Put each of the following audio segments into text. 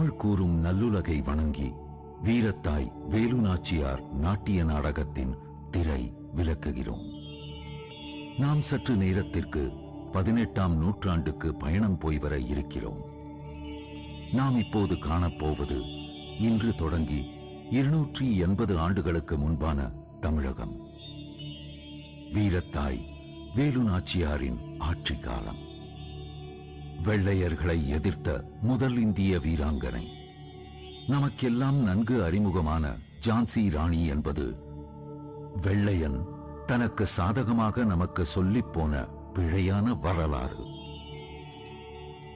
தமிழ் கூறும் நல்லுலகை வணங்கி வீரத்தாய் வேலு நாச்சியார் நாட்டிய நாடகத்தின் திரை விலக்குகிறோம். நாம் சற்று நேரத்திற்கு 18ஆம் நூற்றாண்டுக்கு பயணம் போய் வர இருக்கிறோம். நாம் இப்போது காணப்போவது இன்று தொடங்கி 280 ஆண்டுகளுக்கு முன்பான தமிழகம். வீரத்தாய் வேலு நாச்சியாரின் ஆட்சி காலம். வெள்ளையர்களை எதிர்த்த முதல் இந்திய வீராங்கனை, நமக்கெல்லாம் நன்கு அறிமுகமான ஜான்சி ராணி என்பது வெள்ளையன் தனக்கு சாதகமாக நமக்கு சொல்லிப்போன பிழையான வரலாறு.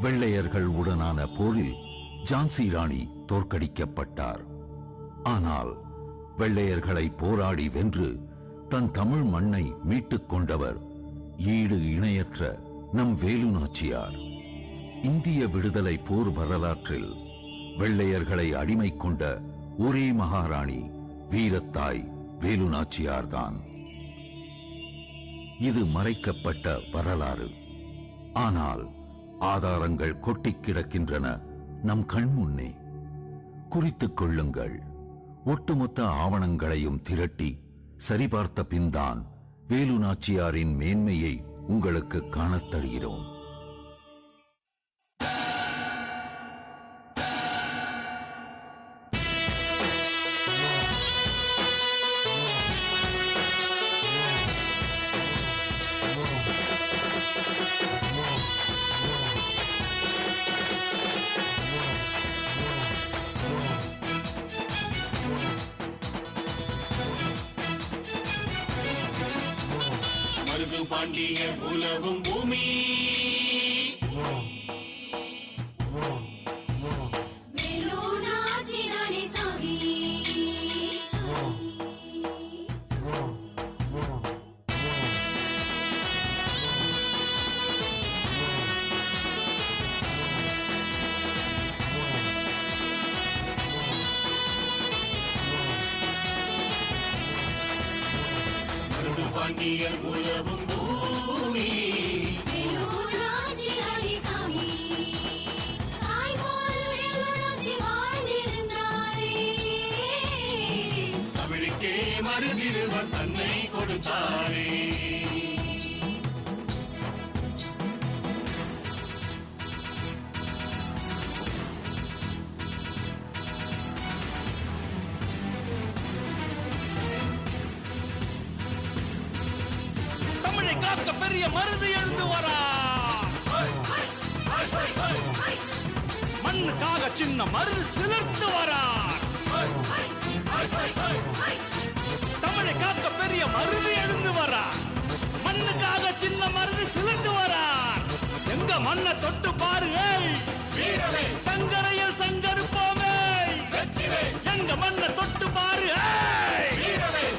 வெள்ளையர்கள் உடனான போரில் ஜான்சி ராணி தோற்கடிக்கப்பட்டார். ஆனால் வெள்ளையர்களை போராடி வென்று தன் தமிழ் மண்ணை மீட்டுக் கொண்டவர் ஈடு இணையற்ற நம் வேலு நாச்சியார். இந்திய விடுதலை போர் வரலாற்றில் வெள்ளையர்களை அடிமை கொண்ட ஒரே மகாராணி வீரத்தாய் வேலு நாச்சியார்தான். இது மறைக்கப்பட்ட வரலாறு. ஆனால் ஆதாரங்கள் கொட்டிக் கிடக்கின்றன நம் கண் முன்னே. குறித்துக் கொள்ளுங்கள். ஒட்டுமொத்த ஆவணங்களையும் திரட்டி சரிபார்த்த பின்தான் வேலு நாச்சியாரின் மேன்மையை உங்களுக்கு காணத் தருகிறோம். மருது பாண்டிய உலவும் பூமி வேலு நாச்சியாரே சாமி. பாண்டிய உலவும் பூமி வேலு நாச்சியாரே சாமி. தாய் போல் வேலு நாச்சி வாழ்ந்திருந்தாரே. தமிழுக்கே மருதிருவர் தன்னை கொடுத்தாரே. காக்க பெரிய மருது எழுந்து வரா. மண்ணுக்காக சின்ன மருது சிலிர்த்து வரா. தமிழை காக்க பெரிய மருது எழுந்து வரா. மண்ணுக்காக சின்ன மருது சிலிர்த்து வரா. எங்க மண்ணை தொட்டு பாருங்க, தங்கரையில் சங்கருப்போமே. எங்க மண்ணை தொட்டு பாரு,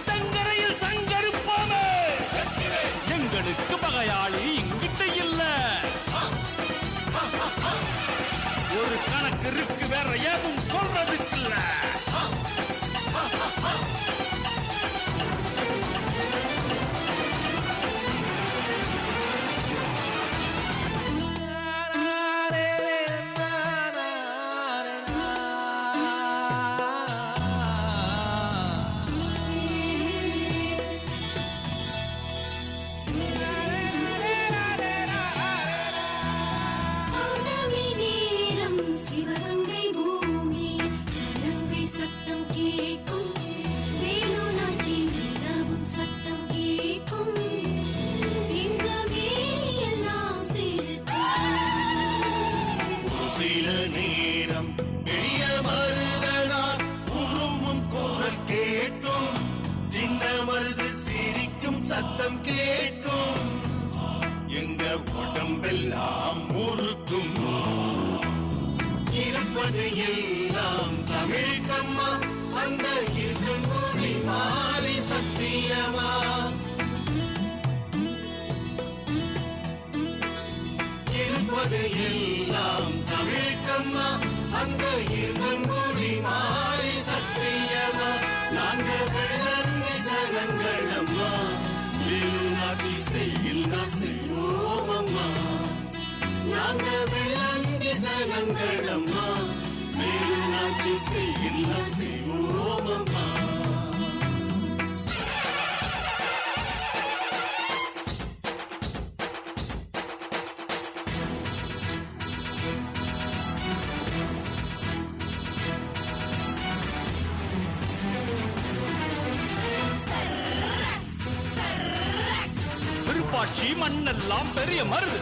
தங்கரையில் சங்கருப்போமே. எங்களுக்கு பகையாளி இங்கிட்ட இல்ல. ஒரு கணக்கு இருக்கு, வேற ஏதும் சொல்றதுக்கு இல்ல. சில நேரம் பெரிய மருதனார் உருமும் குரல் கேட்கும். சின்ன மருது சிரிக்கும் சத்தம் கேட்கும். எங்க உடம்பெல்லாம் முறுக்கும். இருப்பது எல்லாம் தமிழுக்கம்மா. அந்த இருக்கங்குடி மாறி சத்தியமா. இருப்பது எல்லாம் தமிழுக்கம்மா. அந்த இருக்கங்குடி மாறி சத்தியமா. நாங்க வெள்ளந்தி சனங்களம்மா. வேலு நாச்சி செய்யில் நான் செய்வோம் அம்மா. நாங்க வெள்ளந்தி சனங்களம்மா. ஆட்சி எல்லாம் செய்வோம் அம்மா. விருப்பாட்சி மண்ணெல்லாம் பெரிய மருது,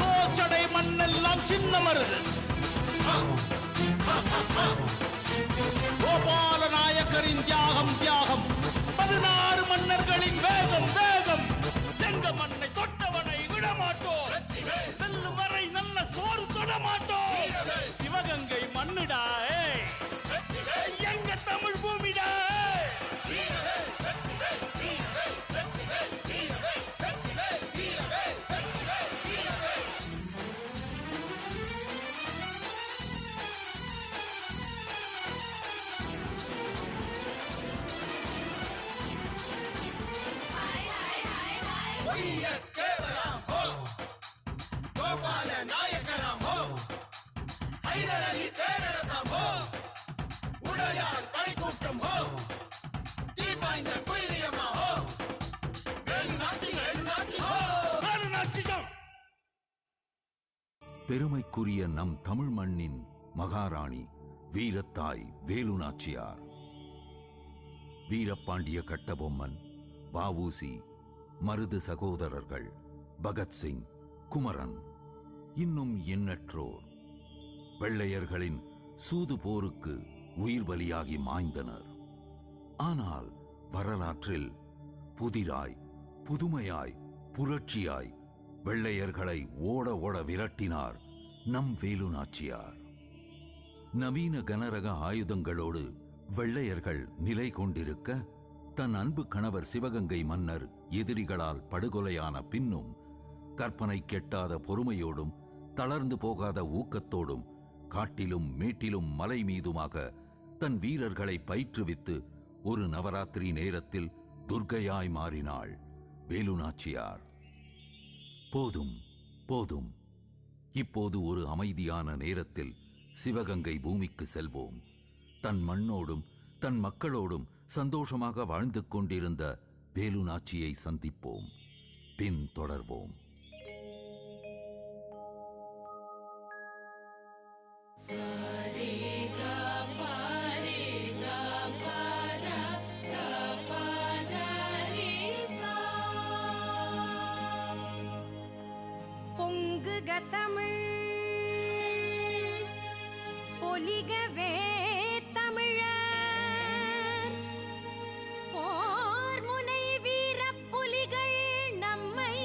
கோச்சடை மண்ணெல்லாம் சின்ன மருது, கோபால நாயக்கரின் தியாகம் தியாகம், 16 மன்னர்களின் வேகம் வேகம். எங்க மண்ணை தொட்டவனை விடமாட்டோம், வெல்லும் வரை நல்ல சோறு தொடமாட்டோம். சிவகங்கை மண்ணுடா, எங்க தமிழ் பூமிடா. கோபால நாயக்கராம் ஹோ, ஹைதர் அலி பேரரசாம் ஹோ, உடையார் படைக்கூட்டம் ஹோ, தீபாய்ந்த குயிலியம்மா ஹோ, வேலுநாச்சி ஹோ, வேலுநாச்சியம். பெருமைக்குரிய நம் தமிழ் மண்ணின் மகாராணி வீரத்தாய் வேலுநாச்சியார். வீரபாண்டிய கட்டபொம்மன், வ.உ.சி., மருது சகோதரர்கள், பகத்சிங், குமரன், இன்னும் எண்ணற்றோர் வெள்ளையர்களின் சூது போருக்கு உயிர் பலியாகி மாய்ந்தனர். ஆனால் வரலாற்றில் புதிராய், புதுமையாய், புரட்சியாய் வெள்ளையர்களை ஓட ஓட விரட்டினார் நம் வேலுநாச்சியார். நவீன கனரக ஆயுதங்களோடு வெள்ளையர்கள் நிலை கொண்டிருக்க, தன் அன்பு கணவர் சிவகங்கை மன்னர் எதிரிகளால் படுகொலையான பின்னும் கற்பனை கெட்டாத பொறுமையோடும் தளர்ந்து போகாத ஊக்கத்தோடும் காட்டிலும் மேட்டிலும் மலை மீதுமாக தன் வீரர்களை பயிற்றுவித்து ஒரு நவராத்திரி நேரத்தில் துர்க்கையாய் மாறினாள் வேலுநாச்சியார். போதும் போதும், இப்போது ஒரு அமைதியான நேரத்தில் சிவகங்கை பூமிக்கு செல்வோம். தன் மண்ணோடும் தன் மக்களோடும் சந்தோஷமாக வாழ்ந்து கொண்டிருந்த வேலுநாச்சியை சந்திப்போம், பின் தொடர்வோம். பொங்குக தமிழ், பொலிகவே தமிழர், போர் முனை வீர புலிகள் நம்மை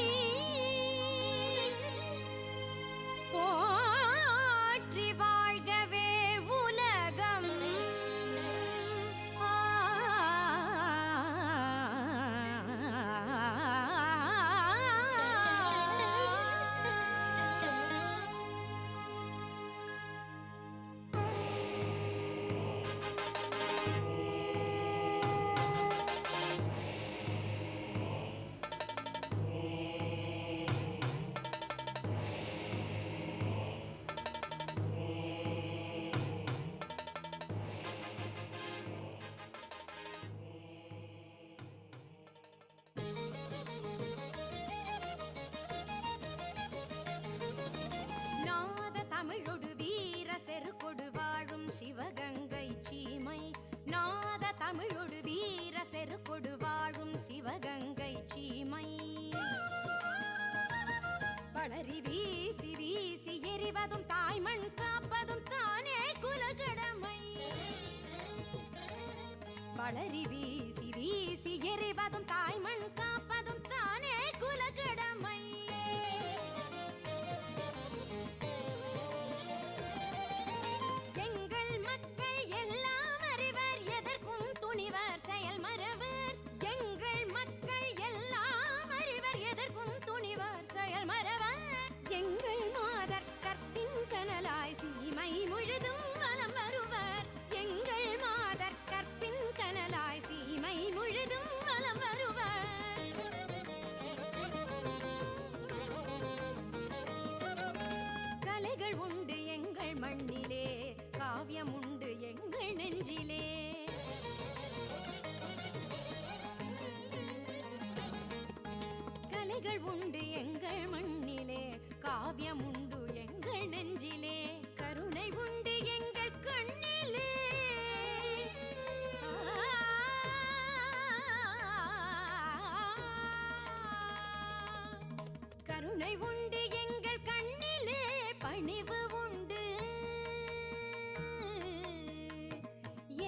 போற்றி வாழ்கவே உலகம். நாத தமிழொடு வீர செருக்கொடு வாழும் சிவகங்கை சீமை, நாத தமிழொடு வீர செருக்கொடு வாழும் சிவகங்கை சீமை. வளரி வீசி வீசி எறிவதும் தாய்மண் காப்பதும் தானே குலக்கடமை. வளரி வீசி வீசி எறிவதும் தாய்மண் காப்பதும் தானே குலக்கடமை. எங்கள் மக்கள் எல்லாம் அறிவர், எதற்கும் துணிவர், செயல் மறவர். எங்கள் மக்கள் எல்லாம் அறிவர், எதற்கும் துணிவர், செயல் மறவர். எங்கள் மாதர் கற்பின் கனலாய் சீமை முழுதும் வலம் வருவர். எங்கள் மாதர் கற்பின் கனலாய் சீமை முழுதும் வலம் வருவர். கவிகள் உண்டு எங்கள் மண்ணிலே, காவியம் உண்டு எங்கள் நெஞ்சிலே, கருணை உண்டு எங்கள் கண்ணிலே. கருணை உண்டு எங்கள் கண்ணிலே, பணிவு உண்டு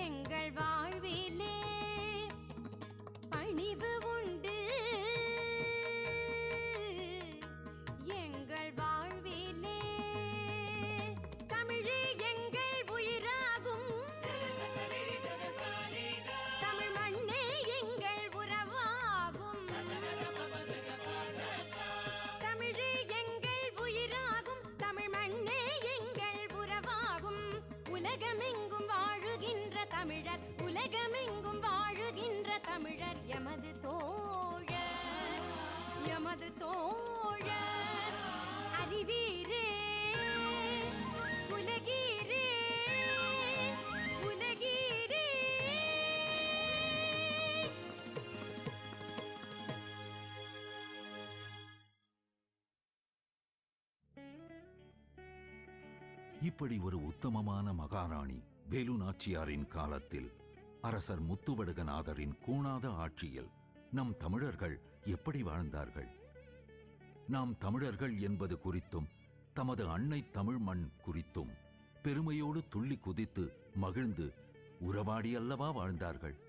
எங்கள் வாழ்விலே, பணிவு உண்டு எங்கள் வாழ்விலே. தமிழே எங்கள் உயிராகும், தமிழ் மண்ணே எங்கள் உறவாகும். தமிழே எங்கள் உயிராகும், தமிழ் மண்ணே எங்கள் உறவாகும். உலகமெங்கும் வாழுகின்ற தமிழர், உலகமெங்கும் வாழுகின்ற தமிழர் எமது தோழர், எமது தோழர். அறிவீரே உலகீரே, உலகீரே. இப்படி ஒரு உத்தமமான மகாராணி வேலு நாச்சியாரின் காலத்தில் அரசர் முத்துவடுகநாதரின் கூணாத ஆட்சியில் நம் தமிழர்கள் எப்படி வாழ்ந்தார்கள்? நாம் தமிழர்கள் என்பது குறித்தும் தமது அன்னை தமிழ் மண் குறித்தும் பெருமையோடு துள்ளி குதித்து மகிழ்ந்து உறவாடி அல்லவா வாழ்ந்தார்கள்?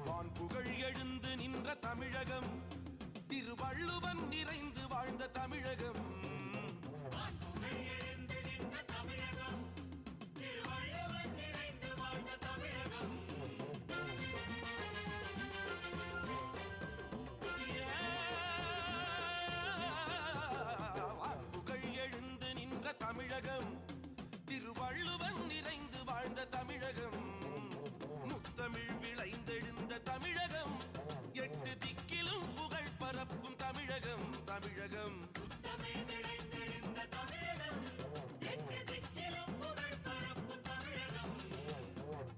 வான்புகழ் எழுந்து நின்ற தமிழகம், திருவள்ளுவன் நிறைந்து வாழ்ந்த தமிழகம். வான்புகழ் எழுந்து நின்ற தமிழகம், திருவள்ளுவன் நிறைந்து வாழ்ந்த தமிழகம். முத்தமிழ் விளைந்தெழுந்த தமிழகம், எட்டு திக்கிலும் புகழ் பரப்பும் தமிழகம். தமிழகம்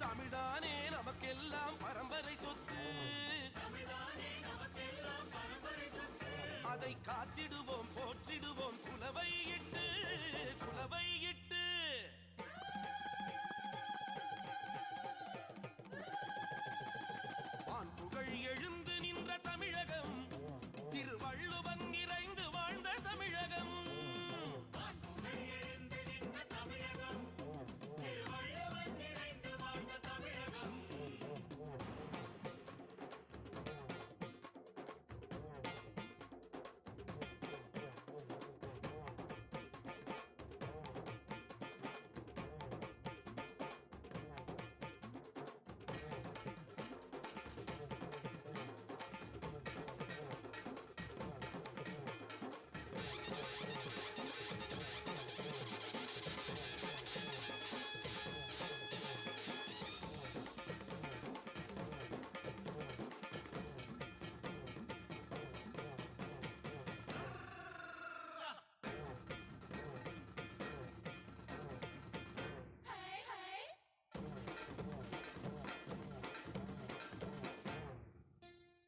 தமிழ்தானே நமக்கெல்லாம் பரம்பரை சொத்து, அதை காத்திடுவோம் போற்றிடுவோம் குலவை இட்டு, குலவை இட்டு. வான்புகழ் எழுந்து நின்ற தமிழகம், திருவள்ளுவன் நிறைந்து வாழ்ந்த தமிழகம்.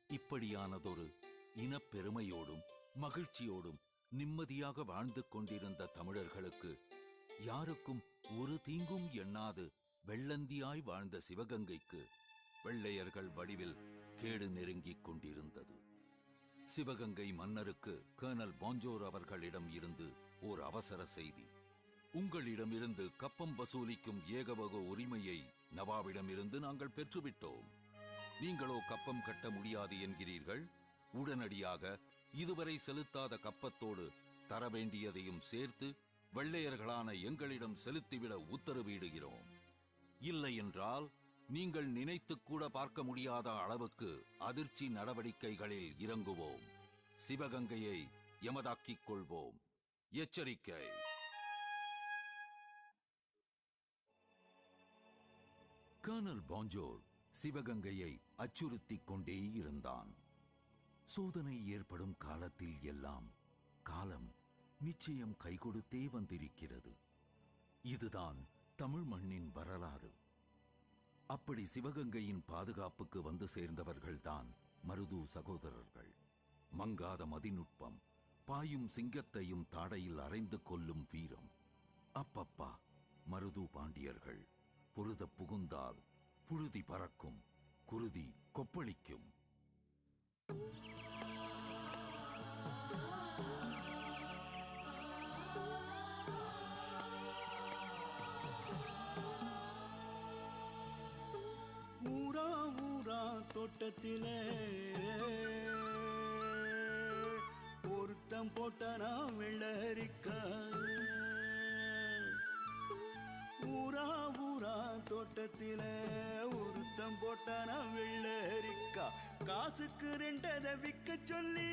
இப்படியானதொரு இனப்பெருமையோடும் மகிழ்ச்சியோடும் நிம்மதியாக வாழ்ந்து கொண்டிருந்த தமிழர்களுக்கு யாருக்கும் ஒரு தீங்கும் எண்ணாது வெள்ளந்தியாய் வாழ்ந்த சிவகங்கைக்கு வெள்ளையர்கள் வடிவில் கேடு நெருங்கிக் கொண்டிருந்தது. சிவகங்கை மன்னருக்கு கர்னல் பாஞ்சோர் அவர்களிடம் இருந்து ஓர் அவசர செய்தி. உங்களிடமிருந்து கப்பம் வசூலிக்கும் ஏகபோக உரிமையை நவாபிடமிருந்து நாங்கள் பெற்றுவிட்டோம். நீங்களோ கப்பம் கட்ட முடியாது என்கிறீர்கள். உடனடியாக இதுவரை செலுத்தாத கப்பத்தோடு தர வேண்டியதையும் சேர்த்து வெள்ளையர்களான எங்களிடம் செலுத்திவிட உத்தரவிடுகிறோம். இல்லையென்றால் நீங்கள் நினைத்துக் கூட பார்க்க முடியாத அளவுக்கு அதிர்ச்சி நடவடிக்கைகளில் இறங்குவோம். சிவகங்கையை எமதாக்கிக் கொள்வோம். எச்சரிக்கை. கர்னல் பாஞ்சோர் சிவகங்கையை அச்சுறுத்திக் கொண்டே இருந்தான். சோதனை ஏற்படும் காலத்தில் எல்லாம் காலம் நிச்சயம் கைகொடுத்தே வந்திருக்கிறது. இதுதான் தமிழ் மண்ணின் வரலாறு. அப்படி சிவகங்கையின் பாதுகாப்புக்கு வந்து சேர்ந்தவர்கள்தான் மருது சகோதரர்கள். மங்காத மதிநுட்பம், பாயும் சிங்கத்தையும் தாடையில் அறைந்து கொல்லும் வீரம். அப்பப்பா, மருது பாண்டியர்கள் பொருத புகுந்தால் புழுதி பறக்கும், குருதி கொப்பளிக்கும். ஊரா ஊரா தோட்டத்திலே ஒருத்தம் போட்டானா வெள்ளரிக்கா. ஊரா ஊரா தோட்டத்திலே ஒருத்தம் போட்டானா வெள்ளரிக்கா. காசுக்கு ரெண்டதை விற்க சொல்லி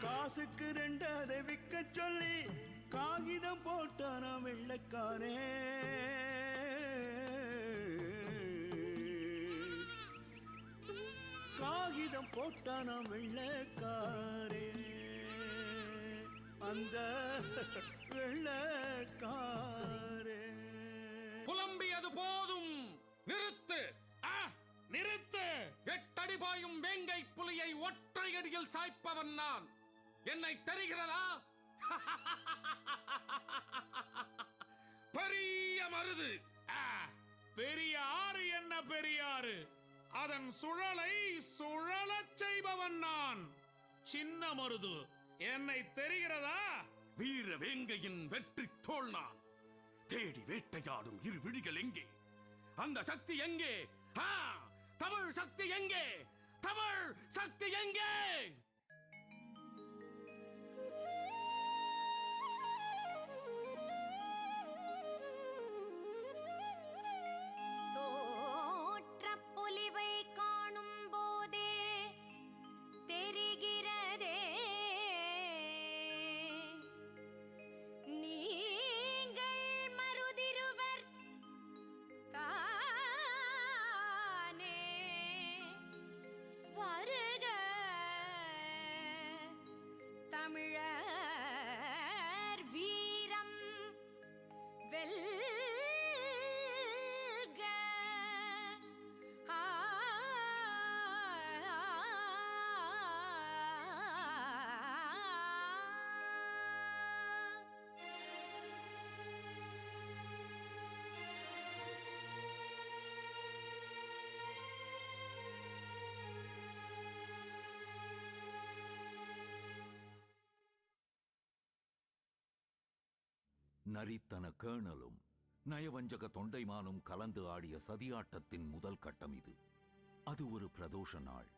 காசுக்கு ரெண்டதை விற்க சொல்லி காகிதம் போட்டான வெள்ளைக்காரே. காகிதம் போட்டான வெள்ளைக்காரே, அந்த வெள்ளைக்காரே. புலம்பியது போதும், நிறுத்து. நிறுத்து! 8 அடி பாயும் வேங்கை புலியை ஒற்றையடியில் சாய்ப்பவன் நான். என்னை தெரிகிறதா? பெரிய மருது. பெரிய ஆறு என்ன பெரியாறு? அதன் சுழலை சுழலச் செய்பவன் நான். சின்ன மருது, என்னை தெரிகிறதா? வீர வேங்கையின் வெற்றி தோள் நான். தேடி வேட்டையாடும் இரு விழிகள் எங்கே? அந்த சக்தி எங்கே? தமிழ் சக்தி எங்கே? தமிழ் சக்தி எங்கே? தமிழர் வீரம் வெல்க. நரித்தன கேணலும் நயவஞ்சக தொண்டைமானும் கலந்து ஆடிய சதியாட்டத்தின் முதல் கட்டம் இது. அது ஒரு பிரதோஷ நாள்.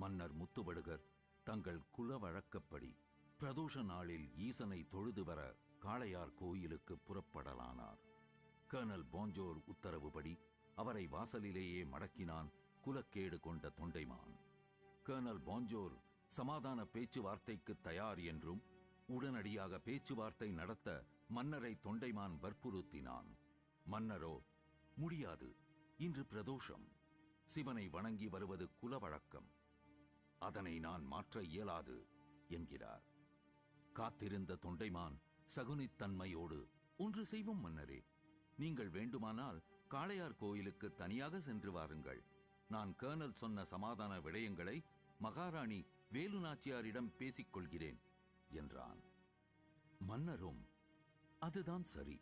மன்னர் முத்துவடுகர் தங்கள் குல வழக்கப்படி பிரதோஷ நாளில் ஈசனை தொழுது வர காளையார் கோயிலுக்கு புறப்படலானார். கர்னல் போஞ்சோர் உத்தரவுபடி அவரை வாசலிலேயே மடக்கினான் குலக்கேடு கொண்ட தொண்டைமான். கர்னல் போஞ்சோர் சமாதான பேச்சுவார்த்தைக்கு தயார் என்றும் உடனடியாக பேச்சுவார்த்தை நடத்த மன்னரை தொண்டைமான் வற்புறுத்தினான். மன்னரோ, முடியாது, இன்று பிரதோஷம், சிவனை வணங்கி வருவது குல வழக்கம், அதனை நான் மாற்ற இயலாது என்கிறார். காத்திருந்த தொண்டைமான் சகுனித்தன்மையோடு, ஒன்று செய்வோம் மன்னரே, நீங்கள் வேண்டுமானால் காளையார் கோயிலுக்கு தனியாக சென்று வாருங்கள். நான் கர்னல் சொன்ன சமாதான விடயங்களை மகாராணி வேலு நாச்சியாரிடம் பேசிக்கொள்கிறேன் என்றான். மன்னரும், அதுதான் சரி,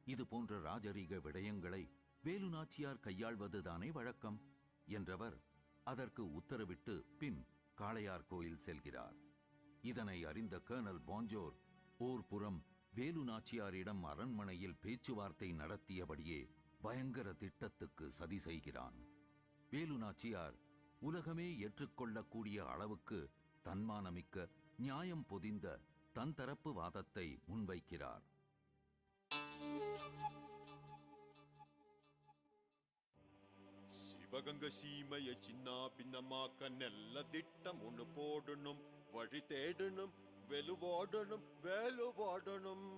இது போன்ற ராஜரீக விடயங்களை வேலு நாச்சியார் கையாள்வதுதானே வழக்கம் என்றவர் அதற்கு உத்தரவிட்டு பின் காளையார் கோயில் செல்கிறார். இதனை அறிந்த கர்னல் போஞ்சோர் ஓர் புறம் வேலு நாச்சியாரிடம் அரண்மனையில் பேச்சுவார்த்தை நடத்தியபடியே பயங்கர திட்டத்துக்கு சதி செய்கிறான். வேலு நாச்சியார் உலகமே ஏற்றுக்கொள்ளக்கூடிய அளவுக்கு தன்மானமிக்க நியாயம் பொதிந்த தன் தரப்பு வாதத்தை முன்வைக்கிறார். சிவகங்க சீமையை சின்ன பின்னமாக்க நெல்ல திட்டம் ஒண்ணு போடணும், வழி தேடணும், வெலுவாடணும், வேலுவாடணும்.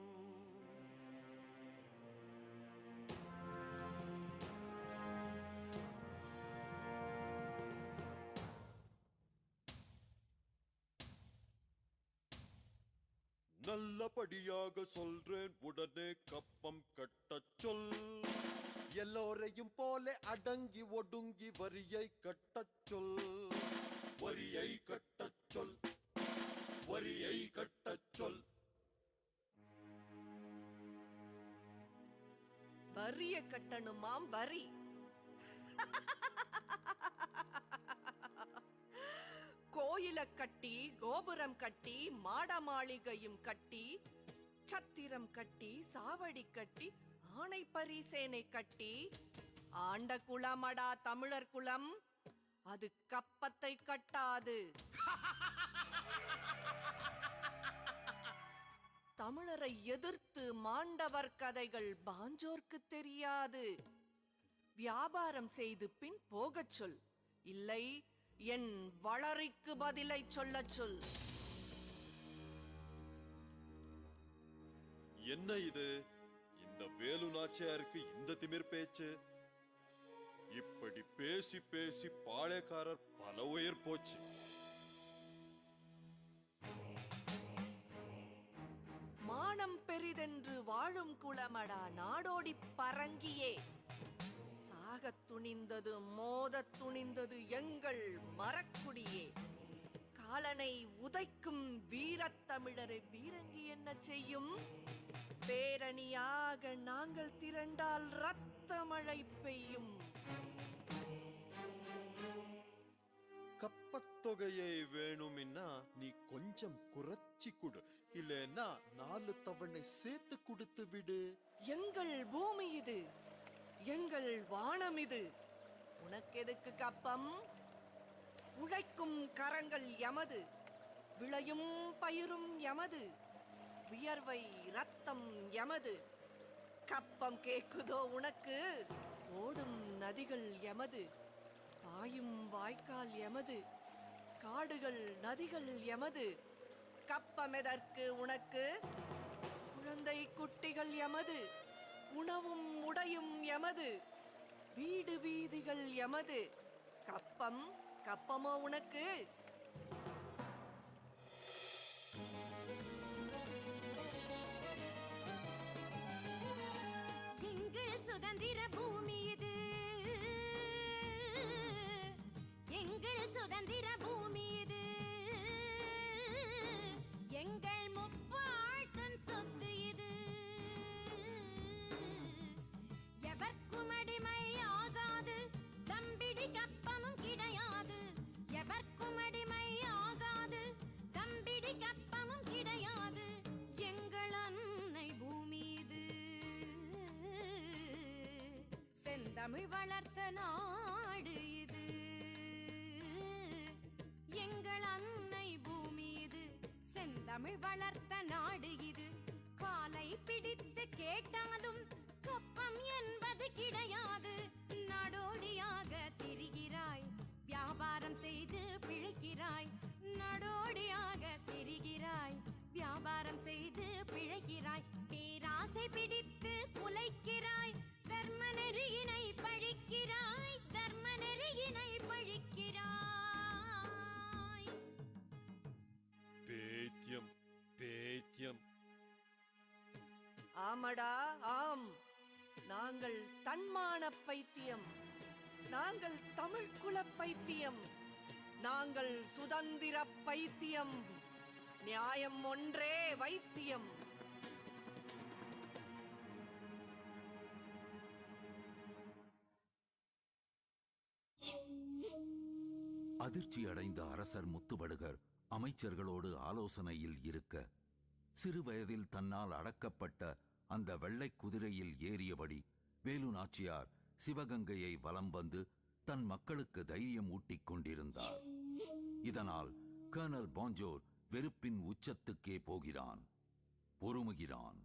நல்லபடியாக சொல்றேன், உடனே கப்பம் கட்டச் சொல். எல்லோரையும் போல அடங்கி ஒடுங்கி வரியை கட்டச் சொல். வரியை கட்டச் சொல். வரியை கட்டச் சொல். வரிய கட்டணுமாம், வரி. கோயில கட்டி, கோபுரம் கட்டி, மாட மாளிகையும் கட்டி, சத்திரம் கட்டி, சாவடி கட்டி, ஆணை பரிசேனை கட்டி, ஆண்ட குலமடா தமிழர் குலம், அது கப்பத்தை கட்டாது. தமிழரை எதிர்த்து மாண்டவர் கதைகள் பாஞ்சோர்க்கு தெரியாது. வியாபாரம் செய்து பின் போகச் சொல், இல்லை என் வளரிக்கு பதிலை சொல்லச் சொல். என்ன இது? இந்த வேலு நாச்சியாருக்கு இந்த திமிர் பேச்சு? இப்படி பேசி பேசி பாளையக்காரர் பல உயிர் போச்சு. மானம் பெரிதென்று வாழும் குலமடா நாடோடி பரங்கியே, சாகத் துணிந்தது மோதத் துணிந்தது எங்கள் மரக்குடியே. காலனை உதைக்கும் வீரத்தமிழரை பீரங்கி என்ன செய்யும்? பேரணியாக நாங்கள் திரண்டால் இரத்த மழை பெய்யும். கப்பத்தொகையை வேணும்னா நீ கொஞ்சம் குறைச்சி கொடு, இல்லைன்னா 4 தவணை சேர்த்து கொடுத்து விடு. எங்கள் பூமி இது, எங்கள் வானம் இது, உனக்கெதுக்கு கப்பம்? உழைக்கும் கரங்கள் எமது, விளையும் பயிரும் எமது, வியர்வை ரத்தம் எமது. கப்பம் கேக்குதோ உனக்கு? ஓடும் நதிகள் எமது, பாயும் வாய்க்கால் எமது, காடுகள் நதிகள் எமது. கப்பம் எதற்கு உனக்கு? குழந்தை குட்டிகள் எமது, உணவும் உடையும் எமது, வீடு வீதிகள் எமது. கப்பம் கப்பமோ உனக்கு? எங்கள் சுதந்திர பூமி இது, எங்கள் சுதந்திர பூமி இது, எங்கள் முப்பாட்டன் சொத்து இது. எவர்க்கும் அடிமை ஆகாது, தம்பிடி கப்பமும் கிடையாது. எவர்க்கும் அடிமை ஆகாது, தம்பிடி கப்பமும் கிடையாது. எங்கள் அன்னை பூமி இது, செந்தமிழ் வளர்த்த நாடு இது. எங்கள் அன்னை பூமி இது, செந்தமிழ் வளர்த்த நாடு இது. காலை பிடித்து கேட்டாலும் கப்பம் என்பது கிடையாது. நாடோடியாக திரிகிறாய், வியாபாரம் செய்து பிழைக்கிறாய். நாடோடியாக திரிகிறாய், வியாபாரம் செய்து பிழைக்கிறாய். பேராசை பிடித்து குலைக்கிறாய், தர்ம நெறியினை பழிக்கிறாய், தர்ம நெறியினை பழிக்கிறாய். பேத்தியம் பேத்தியம். ஆமடா ஆம், நாங்கள் தன்மான பைத்தியம், நாங்கள் தமிழ் குல பைத்தியம், நாங்கள் சுதந்திர பைத்தியம். நியாயம் ஒன்றே வைத்தியம். அதிர்ச்சி அடைந்த அரசர் முத்துவடுகர் அமைச்சர்களோடு ஆலோசனையில் இருக்க, சிறு வயதில் தன்னால் அடக்கப்பட்ட அந்த வெள்ளைக் குதிரையில் ஏறியபடி வேலு நாச்சியார் சிவகங்கையை வலம் வந்து தன் மக்களுக்கு தைரியம் ஊட்டிக் கொண்டிருந்தார். இதனால் கர்னல் பாஞ்சோர் வெறுப்பின் உச்சத்துக்கே போகிறான், பொறுமுகிறான்.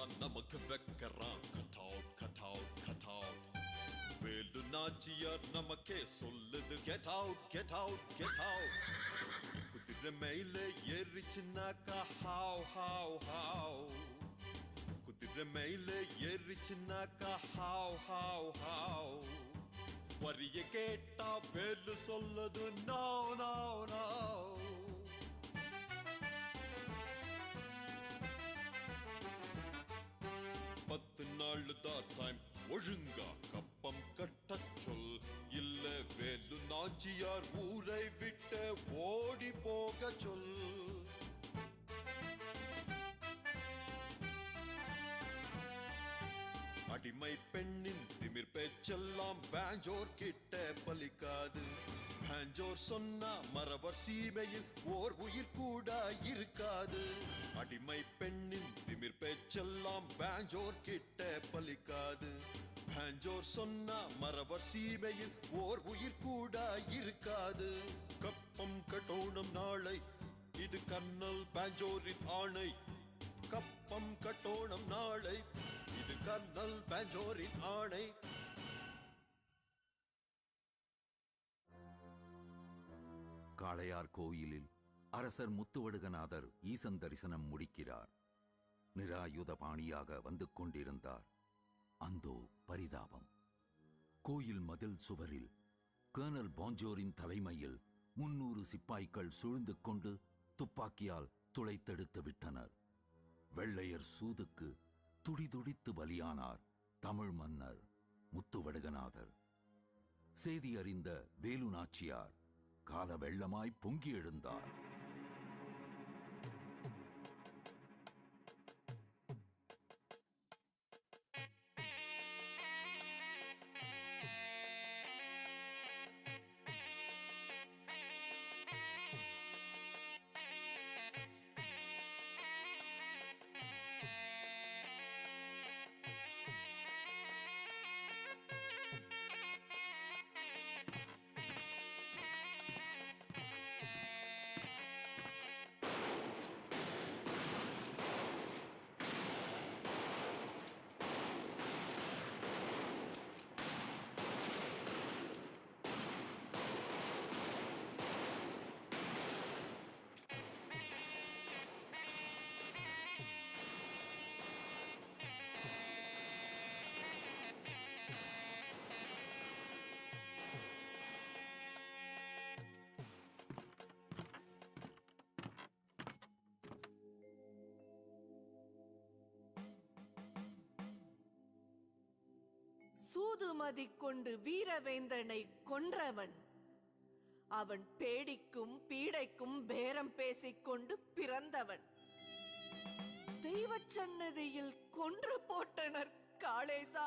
தான் நமக்கு வைக்கிறான் cut out cut out cut out. Velu Nachiyar நமக்கே சொல்லுது get out get out get out. குதிரை மேல ஏறிச்சுனாக்கா how how how. குதிரை மேல ஏறிச்சுனாக்கா how how how. வரிய கேட்டா வேலு சொல்லுது no no no. 10 நாள் தான் டைம் ஒழுங்கா கப்பம் கட்டச் சொல் இல்ல வேலு நாச்சியார் ஊரை விட்டு ஓடி போக சொல். அடிமை பெண்ணின் திமிர் பேச்செல்லாம் பேஞ்சோர் கிட்ட பலிக்காது. பேஞ்சோர் சொன்னா மறவர் சீமையில் ஓர் உயிர் கூட இருக்காது. அடிமை பெண்ணின் திமிர் பேச்செல்லாம் பேஞ்சோர் கிட்ட பலிக்காது. பேஞ்சோர் சொன்னா மறவர் சீமையில் ஓர் உயிர் கூட இருக்காது. கப்பம் கட்டோணம் நாளை இது கர்னல் பேஞ்சோரின் ஆணை. கப்பம் கட்டோணம் நாளை இது கர்னல் பேஞ்சோரின் ஆணை. காளையார் கோயிலில் அரசர் முத்துவடுகநாதர் ஈசன் தரிசனம் முடிக்கிறார். நிராயுத பாணியாக வந்து கொண்டிருந்தார். அந்தோ பரிதாபம்! கோயில் மதில் சுவரில் கர்னல் பாஞ்சோரின் தலைமையில் 300 சிப்பாய்கள் சூழ்ந்து கொண்டு துப்பாக்கியால் துளைத்தெடுத்து விட்டனர். வெள்ளையர் சூதுக்கு துடிதுடித்து பலியானார் தமிழ் மன்னர் முத்துவடுகநாதர். செய்தி அறிந்த வேலு நாச்சியார் கால வெள்ளமாய் பொங்கி எழுந்தார். சூதுமதி கொண்டு வீரவேந்தனை கொன்றவன். அவன் பேடிக்கும் பீடைக்கும் பேரம் பேசிக்கொண்டு பிறந்தவன். தெய்வச் சன்னதியில் கொன்று போட்டனர் காளேசா.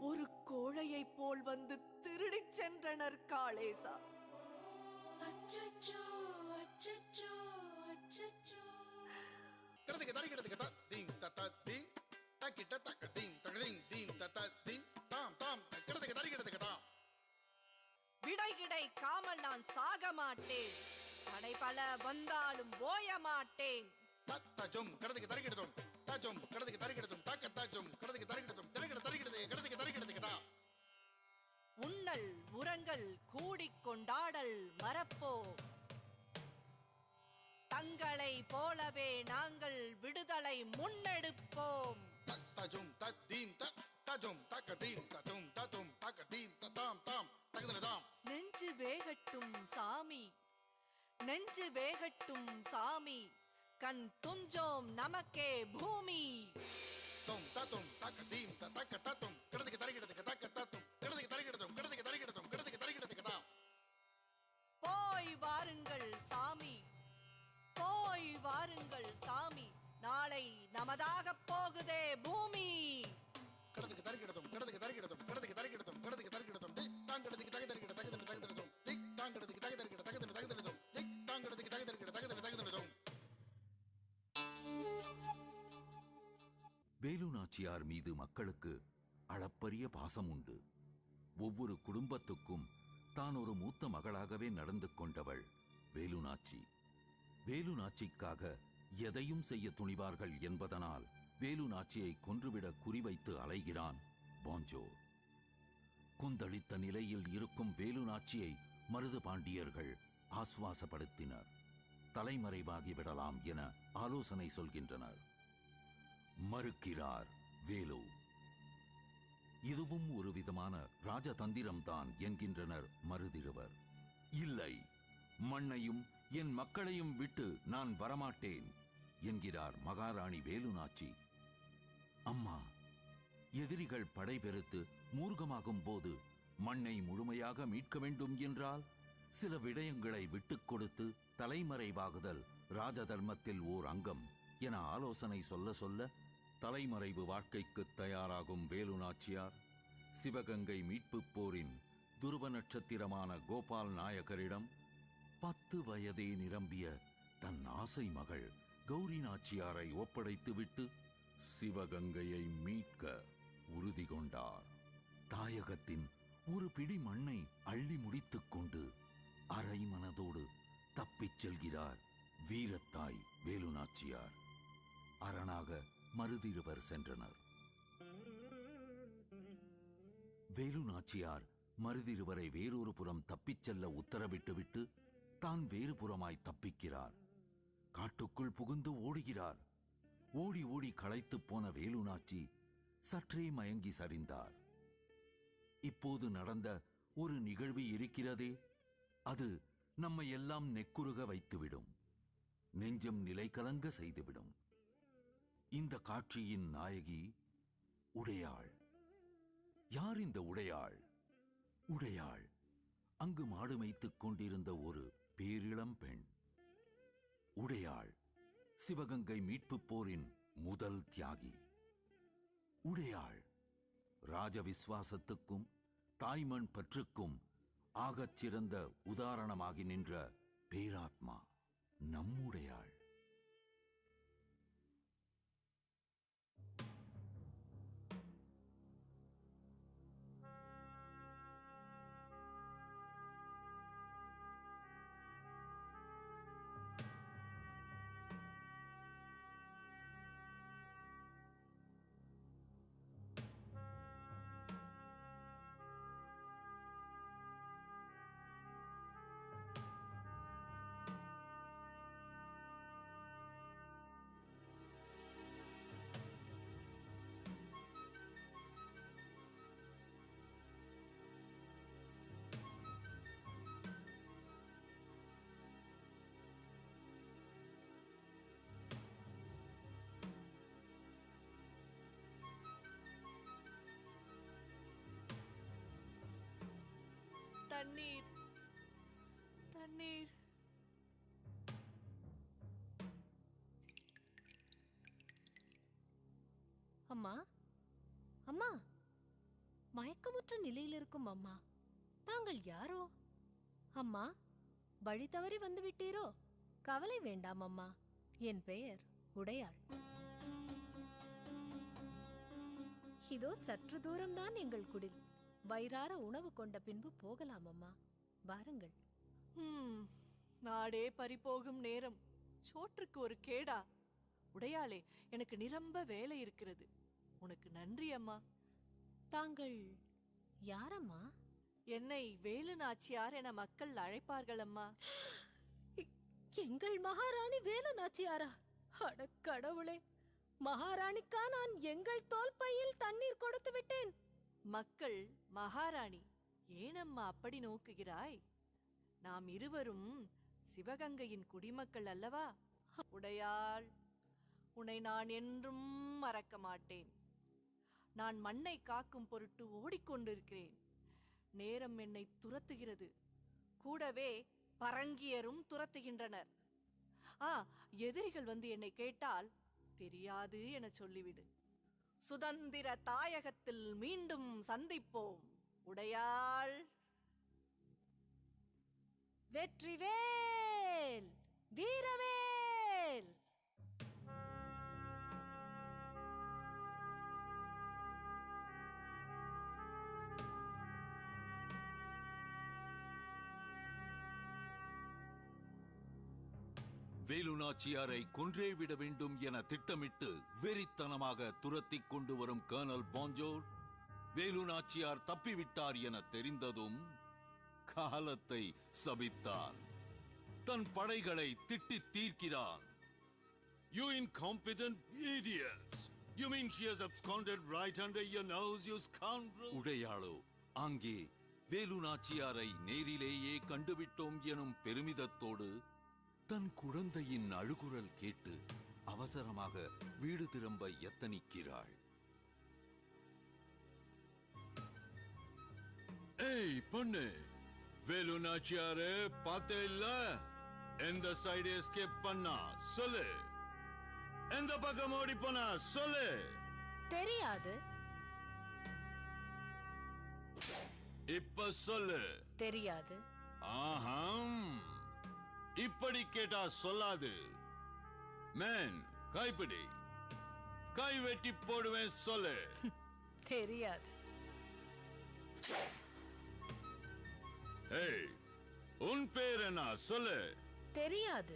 ஒரு கோழையைப் போல் வந்து திருடிச் சென்றனர் காளேசா. அச்சச்சோ அச்சச்சோ அச்சச்சோ. கிடதுக்கு தரிக்கிறதுக்கு தா தீங் தத்தா தீங் தக்கிட்ட தக்க தீங் தகதீங் தீங் தத்தா தீங் தாம் தாம் கிடதுக்கு தரிக்கிறதுக்கு தா. விடை கிடைக்காமல் நான் சாக மாட்டேன். தடை பல வந்தாலும் ஓய மாட்டேன். தத்தஜும் கிடதுக்கு தரிக்கிறதும் தஜும் கிடதுக்கு தரிக்கிறதும் தக்க தஜும் கிடதுக்கு தரிக்கிறதும் தரிக்கிறது கிடதுக்கு தரிக்கிறதுக்கு தா. உண்ணல் உரங்கள் கூடிக் கொண்டாடல் மறப்போம். தங்களை போலவே நாங்கள் விடுதலை முன்னெடுப்போம். தஜும் தத்தீம் தஜும் தக்க தீம் தஜும் தஜும் தக்க தீம் தாம் தாம் தகதனதாம். நெஞ்சு வேகட்டும் சாமி, நெஞ்சு வேகட்டும் சாமி. கண் துஞ்சோம் நமக்கே பூமி. தும் தத்தும் தக்க தீம் தக்க தத்தும் கிடதுக்கு தரிக்கிறதுக்கு தக்க தத்தும் கிடதுக்கு தரிக்கிறதும் கிடதுக்கு தரிக்கிறதும் கிடதுக்கு தரிக்கிறதுக்கு தா. போய் வாருங்கள் சாமி, போய் வாருங்கள் சாமி. நாளை நமதாக போகுதே பூமி. கிடதுக்கு தரிக்கிறதும் கிடதுக்கு தரிக்கிறதும் கிடதுக்கு தரிக்கிறதும் கிடதுக்கு தரிக்கிறதும் தான் கிடதுக்கு தகதரிக்கிற தகதன தகதனதும் தான் கிடதுக்கு தகதரிக்கிற தகதன தகதனதும் தான் கிடதுக்கு தகதரிக்கிற தகதன தகதனதும். வேலு நாச்சியார் மீது மக்களுக்கு அளப்பரிய பாசம் உண்டு. ஒவ்வொரு குடும்பத்துக்கும் தான் ஒரு மூத்த மகளாகவே நடந்து கொண்டவள் வேலு நாச்சி. வேலு நாச்சிக்காக எதையும் செய்ய துணிவார்கள் என்பதனால் வேலு நாச்சியை கொன்றுவிட குறிவைத்து அலைகிறான் பாஞ்சோ. கொந்தளித்த நிலையில் இருக்கும் வேலு நாச்சியை மருது பாண்டியர்கள் ஆசுவாசப்படுத்தினர். தலைமறைவாகி விடலாம் என ஆலோசனை சொல்கின்றனர். மறுக்கிறார் வேலு. இதுவும் ஒரு விதமான ராஜதந்திரம்தான் என்கின்றனர் மருதிருவர். இல்லை, மண்ணையும் என் மக்களையும் விட்டு நான் வரமாட்டேன் என்கிறார் மகாராணி வேலுநாச்சி. அம்மா, எதிரிகள் படைபெருத்து மூர்க்கமாகும் போது மண்ணை முழுமையாக மீட்க வேண்டும் என்றால் சில விடயங்களை விட்டுக் கொடுத்து தலைமறைவாகுதல் ராஜதர்மத்தில் ஓர் அங்கம் என ஆலோசனை சொல்ல சொல்ல தலைமறைவு வாழ்க்கைக்கு தயாராகும் வேலு நாச்சியார் சிவகங்கை மீட்புப் போரின் துருவ நட்சத்திரமான கோபால் நாயகரிடம் 10 வயதே நிரம்பிய தன் ஆசை மகள் கௌரி நாச்சியாரை ஒப்படைத்துவிட்டு சிவகங்கையை மீட்க உறுதி கொண்டார். தாயகத்தின் ஒரு பிடி மண்ணை அள்ளி முடித்துக் கொண்டு அரை மனதோடு தப்பிச் செல்கிறார் வீரத்தாய் வேலு நாச்சியார். அரணாக மருதிருவர் சென்றனர். வேலு நாச்சியார் மருதிருவரை வேறொரு புறம் தப்பிச் செல்ல உத்தரவிட்டுவிட்டு தான் வேறு புறமாய் தப்பிக்கிறார். காட்டுக்குள் புகுந்து ஓடுகிறார். ஓடி ஓடி களைத்துப் போன வேலு நாச்சி சற்றே மயங்கி சரிந்தார். இப்போது நடந்த ஒரு நிகழ்வு இருக்கிறதே, அது நம்மை எல்லாம் நெக்குருக வைத்துவிடும், நெஞ்சம் நிலை கலங்க செய்துவிடும். இந்த காட்சியின் நாயகி உடையாள். யார் இந்த உடையாள்? உடையாள் அங்கு மாடு மேய்த்துக் கொண்டிருந்த ஒரு பேரிளம் பெண். உடையாள் சிவகங்கை மீட்புப் போரின் முதல் தியாகி. உடையாள் ராஜ விசுவாசத்துக்கும் தாய்மண் பற்றுக்கும் ஆகச் சிறந்த உதாரணமாகி நின்ற பேராத்மா நம்முடையாள். தண்ணீர், தண்ணீர். அம்மா, அம்மா, மயக்கமுற்ற நிலையில் இருக்கும் அம்மா, தாங்கள் யாரோ? அம்மா, வழி தவறி வந்து விட்டீரோ? கவலை வேண்டாம் அம்மா, என் பெயர் உடையாள். இதோ சற்று தூரம்தான் எங்கள் குடில். வயிறார உணவு கொண்ட பின்பு போகலாம் அம்மா, வாருங்கள். நாடே பறிபோகும் நேரம், சோற்றுக்கு ஒரு கேடா? உடையாளே, எனக்கு நிரம்ப வேலை இருக்கிறது. உனக்கு நன்றி அம்மா. தாங்கள் யாரம்மா? என்னை வேலு நாச்சியார் என மக்கள் அழைப்பார்கள் அம்மா. எங்கள் மகாராணி வேலு நாச்சியாரா? அட கடவுளே, மகாராணிக்கா நான் எங்கள் தோல் பையில் தண்ணீர் கொடுத்து விட்டேன். மக்கள் மகாராணி ஏனம்மா அப்படி நோக்குகிறாய்? நாம் இருவரும் சிவகங்கையின் குடிமக்கள் அல்லவா? உடையாள், உன்னை நான் என்றும் மறக்க மாட்டேன். நான் மண்ணை காக்கும் பொருட்டு ஓடிக்கொண்டிருக்கிறேன். நேரம் என்னை துரத்துகிறது. கூடவே பரங்கியரும் துரத்துகின்றனர். எதிரிகள் வந்து என்னை கேட்டால் தெரியாது என சொல்லிவிடு. சுதந்திர தாயகத்தில் மீண்டும் சந்திப்போம். உடையாள். வெற்றிவேல், வீரவேல். வேலு நாச்சியாரை கொன்றே விட வேண்டும் என திட்டமிட்டு வெறித்தனமாக துரத்தி கொண்டு வரும் கர்னல் பாஞ்சோர் வேலு நாச்சியார் தப்பிவிட்டார் என தெரிந்ததும் காலத்தை சபித்தான். தன் படைகளை திட்டி தீர்க்கிறான். You incompetent idiots! You mean she has absconded right under your nose, you scoundrel? உடையாளோ அங்கே வேலு நாச்சியாரை நேரிலேயே கண்டுவிட்டோம் எனும் பெருமிதத்தோடு தன் குழந்தையின் அழுகுரல் கேட்டு அவசரமாக வீடு திரும்ப எத்தனிக்கிறாள். ஏய் பொண்ணு, வேலு நாச்சியாரு பார்த்தே இல்ல? எந்த சைடு எஸ்கேப் பண்ணா சொல்லு. எந்த பக்கம் ஓடி போனா சொல்லு. தெரியாது. இப்ப சொல்லு. தெரியாது. ஆஹாம், இப்படி கேட்டா சொல்லாது. மேன், கைப்பிடி, கை வெட்டி போடுவேன் சொல்லு. தெரியாது. ஏய், உன் பேர் என்ன சொல்லு. தெரியாது.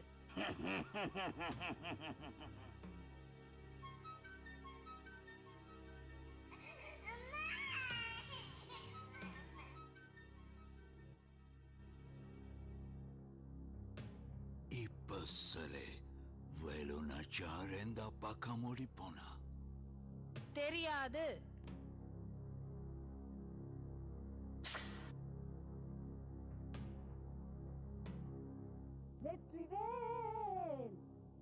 இப்ப சொல்லு, வேலு நாச்சியார் எந்த பக்கம் ஓடி போனா? தெரியாது. வெற்றிவேல்,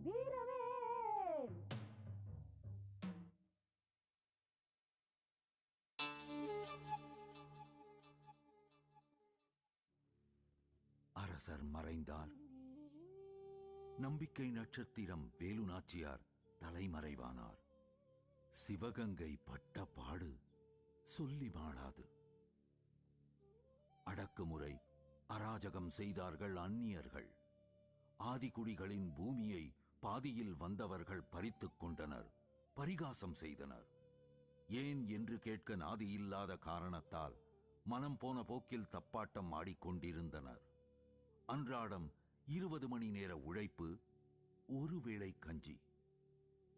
வீரவேல். அரசர் மறைந்தார். நம்பிக்கை நட்சத்திரம் வேலு நாச்சியார் தலைமறைவானார். சிவகங்கை பட்ட பாடு சொல்லி மாளாது. அடக்குமுறை, அராஜகம் செய்தார்கள் அந்நியர்கள். ஆதிக்குடிகளின் பூமியை பாதியில் வந்தவர்கள் பறித்துக் கொண்டனர், பரிகாசம் செய்தனர். ஏன் என்று கேட்க நாதியில்லாத காரணத்தால் மனம் போன போக்கில் தப்பாட்டம் ஆடிக்கொண்டிருந்தனர். அன்றாடம் 20 மணி நேர உழைப்பு, ஒருவேளை கஞ்சி.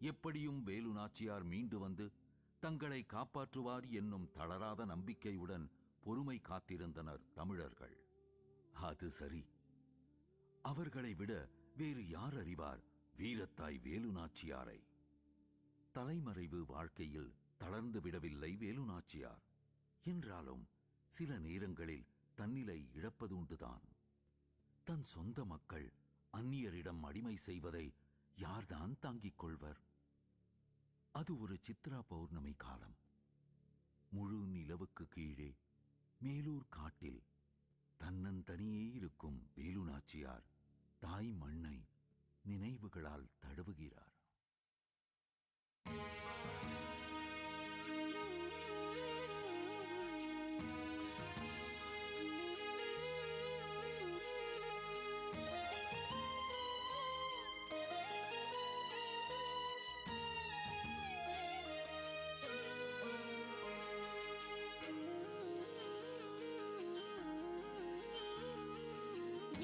எப்படியும் வேலு நாச்சியார் மீண்டு வந்து தங்களை காப்பாற்றுவார் என்னும் தளராத நம்பிக்கையுடன் பொறுமை காத்திருந்தனர் தமிழர்கள். அது சரி, அவர்களை விட வேறு யார் அறிவார் வீரத்தாய் வேலு நாச்சியாரை? தலைமறைவு வாழ்க்கையில் தளர்ந்து விடவில்லை வேலு நாச்சியார். என்றாலும் சில நேரங்களில் தன்னிலை இழப்பதுண்டுதான். தன் சொந்த மக்கள் அந்நியரிடம் அடிமை செய்வதை யார்தான் தாங்கிக் கொள்வர்? அது ஒரு சித்ரா பௌர்ணமி காலம். முழு நிலவுக்கு கீழே மேலூர் காட்டில் தன்னந்தனியே இருக்கும் வேலு நாச்சியார் தாய் மண்ணை நினைவுகளால் தழுவுகிறார்.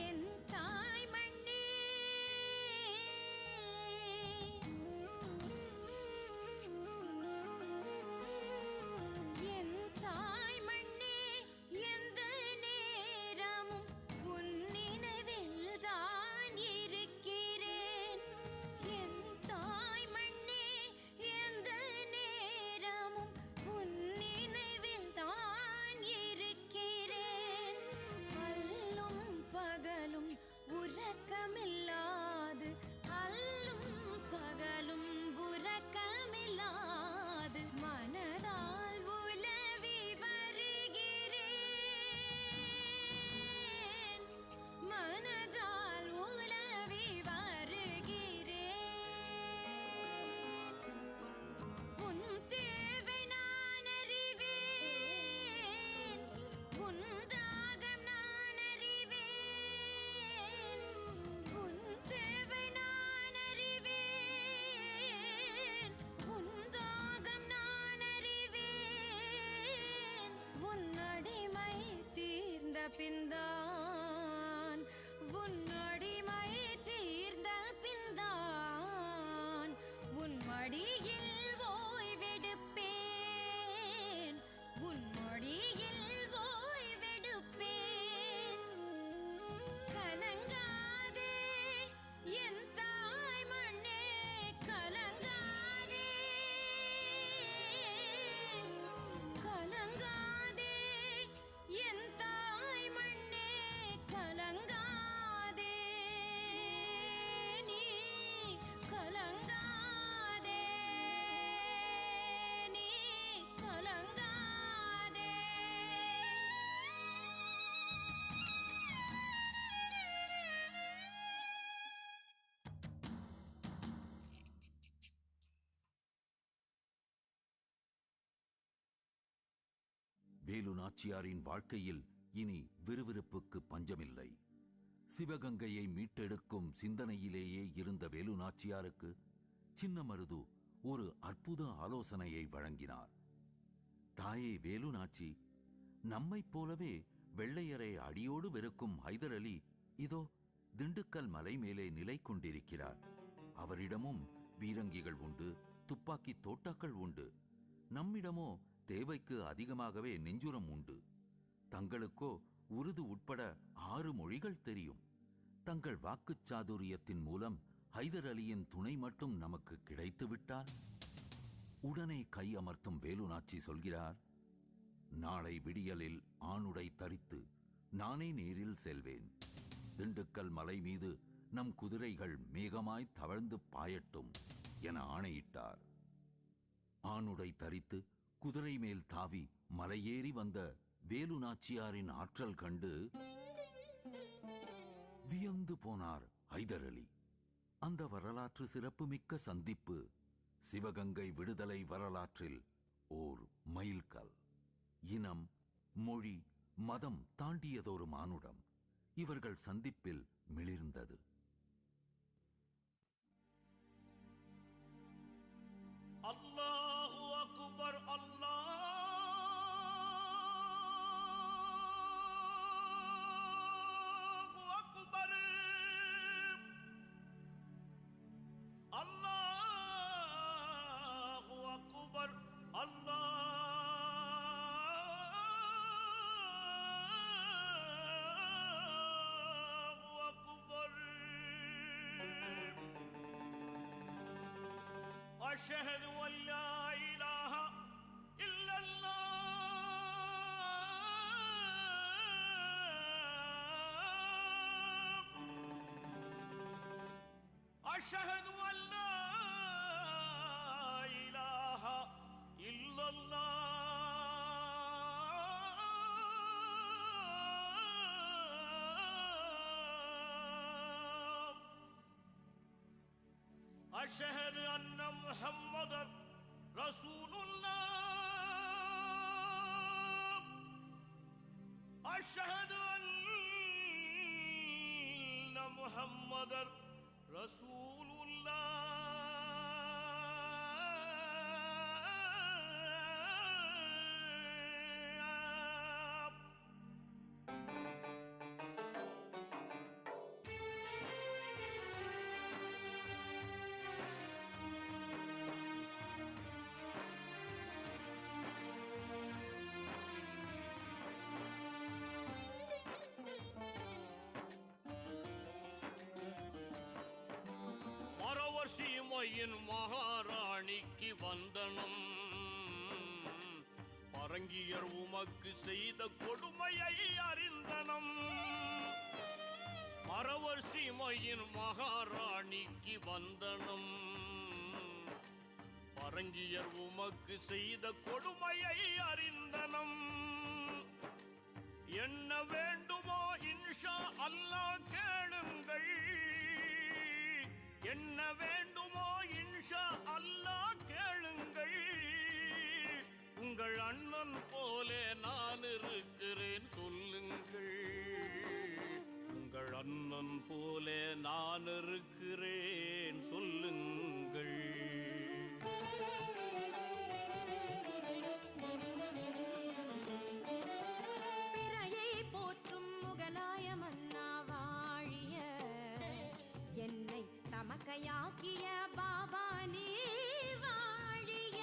என் தாய் மண்ணே, வேலு நாச்சியாரின் வாழ்க்கையில் இனி விறுவிறுப்புக்கு பஞ்சமில்லை. சிவகங்கையை மீட்டெடுக்கும் சிந்தனையிலேயே இருந்த வேலு நாச்சியாருக்கு சின்ன மருது ஒரு அற்புத ஆலோசனையை வழங்கினார். தாயே வேலு நாச்சி, நம்மைப் போலவே வெள்ளையரை அடியோடு வெறுக்கும் ஹைதர் அலி இதோ திண்டுக்கல் மலை மேலே நிலை கொண்டிருக்கிறார். அவரிடமும் பீரங்கிகள் உண்டு, துப்பாக்கி தோட்டாக்கள் உண்டு. நம்மிடமோ தேவைக்கு அதிகமாகவே நெஞ்சுரம் உண்டு. தங்களுக்கோ உருது உட்பட 6 மொழிகள் தெரியும். தங்கள் வாக்குச் சாதுரியத்தின் மூலம் ஹைதர் அலியின் துணை மட்டும் நமக்கு கிடைத்துவிட்டால்? உடனே கை அமர்த்தும் வேலு நாச்சி சொல்கிறார், நாளை விடியலில் ஆணுடை தரித்து நானே நேரில் செல்வேன். திண்டுக்கல் மலை மீது நம் குதிரைகள் மேகமாய் தவழ்ந்து பாயட்டும் என ஆணையிட்டார். ஆணுடை தரித்து குதிரை மேல் தாவி மலையேறி வந்த வேலு நாச்சியாரின் ஆற்றல் கண்டு வியந்து போனார் ஹைதர் அலி. அந்த வரலாற்று சிறப்புமிக்க சந்திப்பு சிவகங்கை விடுதலை வரலாற்றில் ஓர் மைல்கல். இனம், மொழி, மதம் தாண்டியதொரு மானுடம் இவர்கள் சந்திப்பில் மிளிர்ந்தது. அல்லாஹு அக்பர், அல்லாஹு அக்பர், அல்லாஹு அக்பர், அல்லாஹு அக்பர். அஷ்ஹது அல்லா இலாஹ இல்லல்லாஹ், அஷ்ஹது அல்லா இலாஹ இல்லல்லாஹ், அஷ்ஹது அன்ன முஹம்மதர் ரசூலுல்லாஹ், அஷ்ஹது அன்ன முஹம்மதர் ரசூலுல்லாஹ். மரவர்ஷிமையின் மகாராணிக்கு வந்தனம். பரங்கியர் உமக்கு செய்த கொடுமையை அறிந்தனம். மரவர்ஷிமையின் மகாராணிக்கு வந்தனம். பரங்கியர் உமக்கு செய்த கொடுமையை அறிந்தனம். என்ன வேண்டுமோ இன்ஷா அல்லாஹ் கேளுங்கள். என்ன வேண்டுமோ இன்ஷா அல்லாஹ் கேளுங்கள். உங்கள் அண்ணன் போலே நான் இருக்கிறேன் சொல்லுங்கள். உங்கள் அண்ணன் போலே நான் இருக்கிறேன் சொல்லுங்கள். பிறையை போற்றும் முகலாய மன்னா வாழிய, என்னை தமக்கையாக்கிய பாபா நீ வாழிய.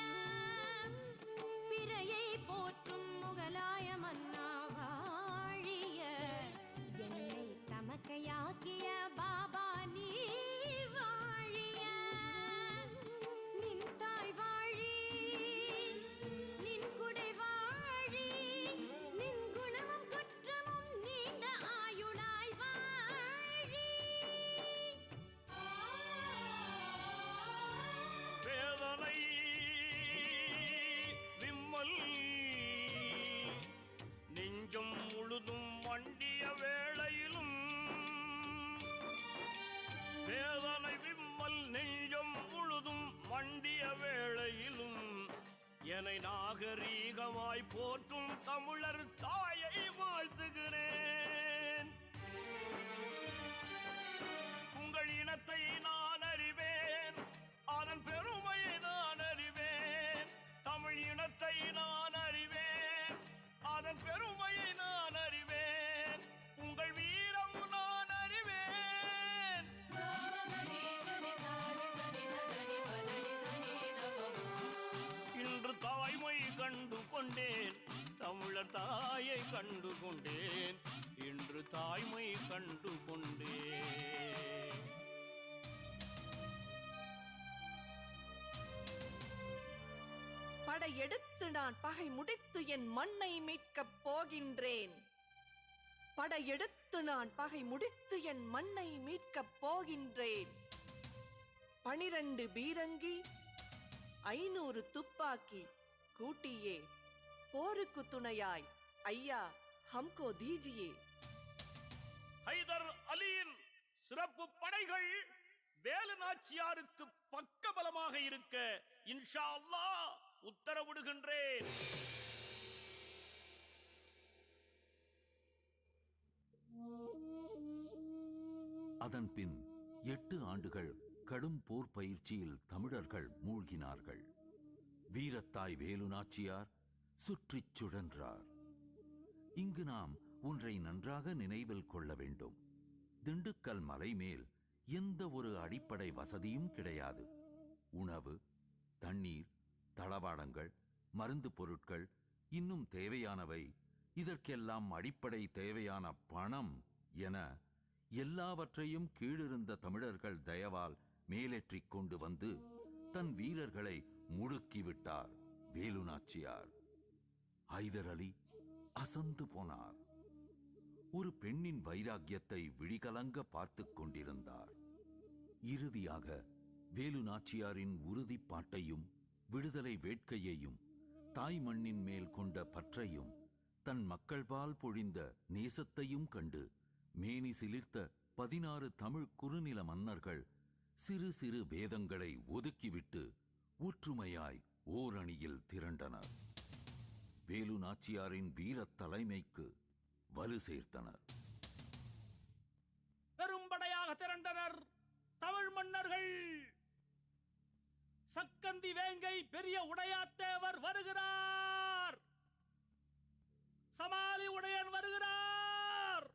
பிறையை போற்றும் முகலாய மன்னா வாழிய, என்னை தமக்கையாக்கிய பாபா நீ வாழிய. நின் தாய் வாழி, நின் குடை வாழி, நின் குணமும் குற்றமும் நீண்ட ஆயுளாய் வாழி. வேதனை விம்மல் நெஞ்சம் முழுதும் மண்டிய வேளையிலும், வேதனை விம்மல் நெஞ்சம் முழுதும் மண்டிய வேளையிலும், என்னை நாகரீகமாய் போற்றும் தமிழர் தாயை வாழ்த்துகிறேன். உங்கள் இனத்தை நான் அறிவேன், அதன் பெருமையை நான் அறிவேன். தமிழ் இனத்தை நான் அறிவேன், அதன் பெருமையை நான் அறிவேன். உங்கள் வீரம் நான் அறிவேன். இன்று தாய்மை கண்டு கொண்டேன், தமிழர் தாயை கண்டு கொண்டேன். இன்று தாய்மை கண்டு கொண்டேன். படையெடுத்து நான் பகை முடித்து என் மண்ணை மீட்கப் போகின்றேன். படையெடுத்து நான் பகை முடித்து என் மண்ணை மீட்கப் போகின்றேன். 12 பீரங்கி 500 துப்பாக்கி கூட்டியே போருக்கு துணையாய் ஐயா ஹம்கோ தீஜியே. ஹைதர் அலியின் சிறப்பு படைகள் வேலு நாச்சியாருக்கு பக்கபலமாக இருக்க இன்ஷா அல்லாஹ் உத்தரவிடுகின்றேன். அதன்பின் 8 ஆண்டுகள் கடும் போர் பயிற்சியில் தமிழர்கள் மூழ்கினார்கள். வீரத்தாய் வேலு நாச்சியார் சுற்றிச் சுழன்றார். இங்கு நாம் ஒன்றை நன்றாக நினைவில் கொள்ள வேண்டும். திண்டுக்கல் மலை மேல் எந்த ஒரு அடிப்படை வசதியும் கிடையாது. உணவு, தண்ணீர், தளவாடங்கள், மருந்து பொருட்கள், இன்னும் தேவையானவை, இதற்கெல்லாம் அடிப்படை தேவையான பணம் என எல்லாவற்றையும் கீழிருந்த தமிழர்கள் தயவால் மேலேற்றிக் கொண்டு வந்து தன் வீரர்களை முடுக்கிவிட்டார் வேலு நாச்சியார். ஹைதர் அலி அசந்து போனார். ஒரு பெண்ணின் வைராக்கியத்தை விழிகலங்க பார்த்துக் கொண்டிருந்தார். இறுதியாக வேலு நாச்சியாரின் உறுதிப்பாட்டையும் விடுதலை வேட்கையையும் தாய் மண்ணின் மேல் கொண்ட பற்றையும் தன் மக்கள்பால் பொழிந்த நேசத்தையும் கண்டு மேனி சிலிர்த்த 16 தமிழ் குறுநில மன்னர்கள் சிறு சிறு பேதங்களை ஒதுக்கிவிட்டு ஒற்றுமையாய் ஓரணியில் திரண்டனர். வேலு நாச்சியாரின் வீரத் தலைமைக்கு வலு சேர்த்தனர். பெரும்படையாக திரண்டனர் தமிழ் மன்னர்கள். சக்கந்தி வேங்கை பெரிய உடையாத்தேவர் வருகிறார். சமாலி உடையன் வருகிறார்.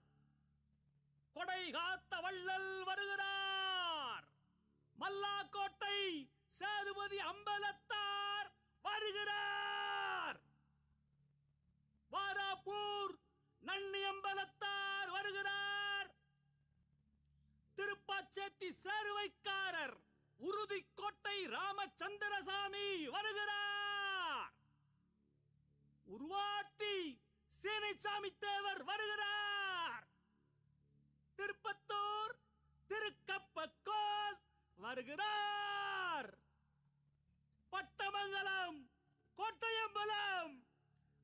கொடை காத்த வள்ளல் வருகிறார். மல்லாக்கோட்டை சேதுபதி அம்பலத்தார் வருகிறார். வாராப்பூர் நன்னி அம்பலத்தார் வருகிறார். திருப்பாச்சேத்தி சேருவைக்காரர் உறுதிக்கோட்டை ராமச்சந்திரசாமி வருகிறார். உருவாட்டி சீனிச்சாமி தேவர் வருகிறார். திருப்பத்தூர் திருக்கப்பக்கோல் வருகிறார். பட்டமங்கலம், கோட்டையம்பலம்,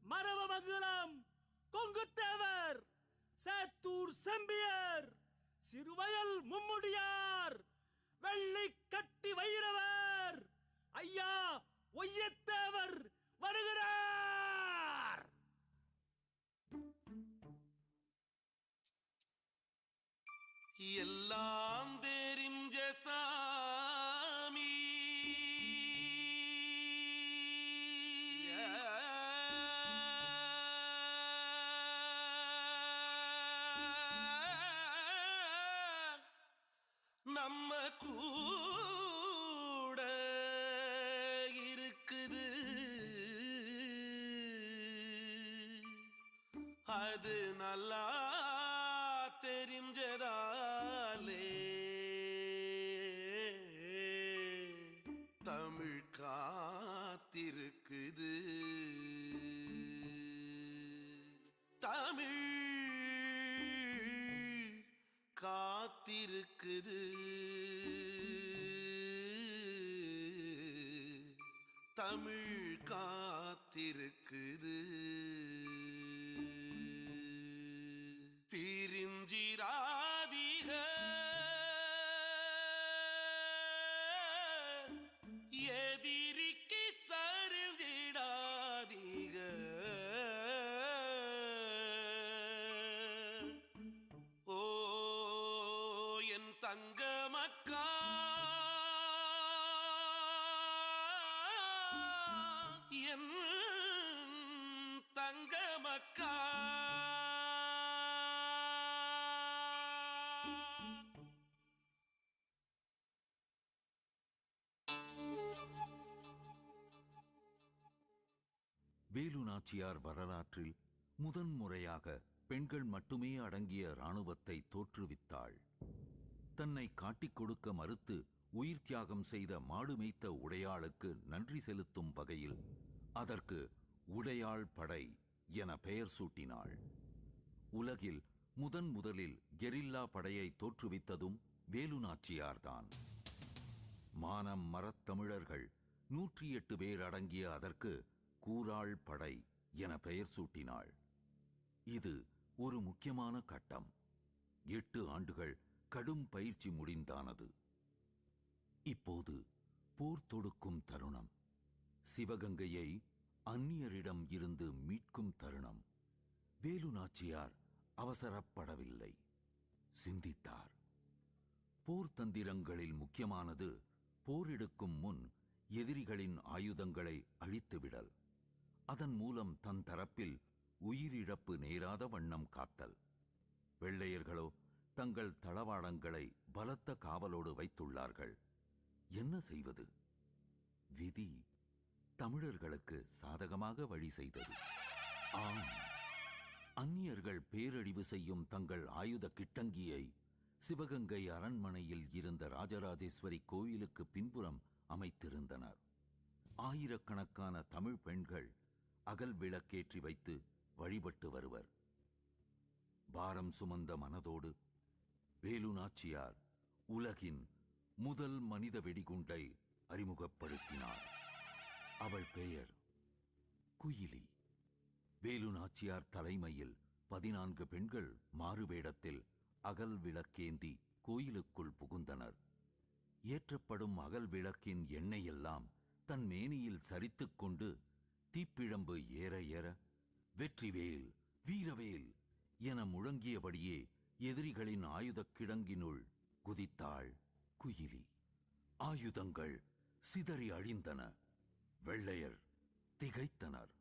மரவமங்கலம் கொங்குத்தேவர், சேத்தூர் செம்பியர், சிறுவயல் மும்முடியார், வெள்ளிக்கட்டி வைரவர், ஐயா ஒய்யத்தேவர் வருகிறார். எல்லாம் தெரிஞ்ச சாமி நம்ம கூட இருக்குது. அது நல்லா தெரிஞ்சதாலே தமிழ் காத்திருக்குது. தமிழ் காத்திருக்குது. தமிழ் காத்திருக்குது. பிரிஞ்சிராதிக எதிரிக்கு சரிஞ்சிடாதீக. வேலு நாச்சியார் வரலாற்றில் முதன்முறையாக பெண்கள் மட்டுமே அடங்கிய இராணுவத்தை தோற்றுவித்தாள். தன்னை காட்டிக் கொடுக்க மறுத்து உயிர் தியாகம் செய்த மாடு மேய்த்த உடையாளுக்கு நன்றி செலுத்தும் வகையில் அதற்கு உடையாள் படை என பெயர் சூட்டினாள். உலகில் முதலில் கெரில்லா படையை தோற்றுவித்ததும் வேலு நாச்சியார்தான். மானம் மரத்தமிழர்கள் 108 பேர் அடங்கிய அதற்கு கூராள் படை என பெயர் சூட்டினாள். இது ஒரு முக்கியமான கட்டம். 8 ஆண்டுகள் கடும் பயிற்சி முடிந்தானது. இப்போது போர் தொடுக்கும் தருணம். சிவகங்கையை அந்நியரிடம் இருந்து மீட்கும் தருணம். வேலு நாச்சியார் அவசரப்படவில்லை, சிந்தித்தார். போர் தந்திரங்களில் முக்கியமானது போரெடுக்கும் முன் எதிரிகளின் ஆயுதங்களை அழித்துவிடல். அதன் மூலம் தன் தரப்பில் உயிரிழப்பு நேராத வண்ணம் காத்தல். வெள்ளையர்களோ தங்கள் தளவாடங்களை பலத்த காவலோடு வைத்துள்ளார்கள். என்ன செய்வது? விதி தமிழர்களுக்கு சாதகமாக வழி செய்தது. ஆம், அந்நியர்கள் பேரழிவு செய்யும் தங்கள் ஆயுத கிட்டங்கியை சிவகங்கை அரண்மனையில் இருந்த ராஜராஜேஸ்வரி கோயிலுக்கு பின்புறம் அமைத்திருந்தனர். ஆயிரக்கணக்கான தமிழ் பெண்கள் அகல் விளக்கேற்றி வைத்து வழிபட்டு வருவர். பாரம் சுமந்த மனதோடு வேலு நாச்சியார் உலகின் முதல் மனித வெடிகுண்டை அறிமுகப்படுத்தினார். அவள் பெயர் குயிலி. வேலு நாச்சியார் தலைமையில் 14 பெண்கள் மாறுவேடத்தில் அகல் விளக்கேந்தி கோயிலுக்குள் புகுந்தனர். ஏற்றப்படும் அகல் விளக்கின் எண்ணெயெல்லாம் தன் மேனியில் சரித்துக் கொண்டு தீப்பிழம்பு ஏற ஏற வெற்றிவேல் வீரவேல் என முழங்கியபடியே எதிரிகளின் ஆயுதக் கிடங்கினுள் குதித்தாள் குயிலி. ஆயுதங்கள் சிதறி அழிந்தன. வெள்ளையர் திகைத்தனர்.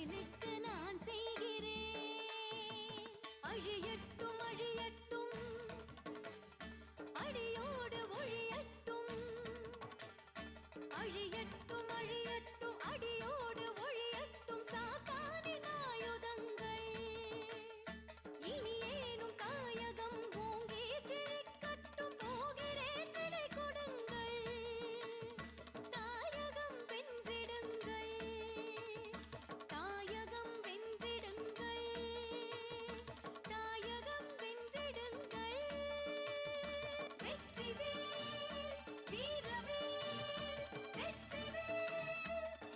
வேலுக்கு நான் செய்கிறேன். அழியட்டும் அழியட்டும் அடியோடு ஒழியட்டும். அழியட்டும் அழியட்டும் அடியோடு ஒழியட்டும் சாத்தானின் ஆயுதங்கள். இனி ஏனும் தாயகம் ஓங்கி செழிக்கட்டும். போகிறேன் விடை கொடுங்கள். தாயகம் வென்றிடுங்கள். தாயகம் வென்றிடுங்கள். தாயகம் வென்றிடுங்கள். வெற்றிவேல் வீரவேல். வெற்றிவேல்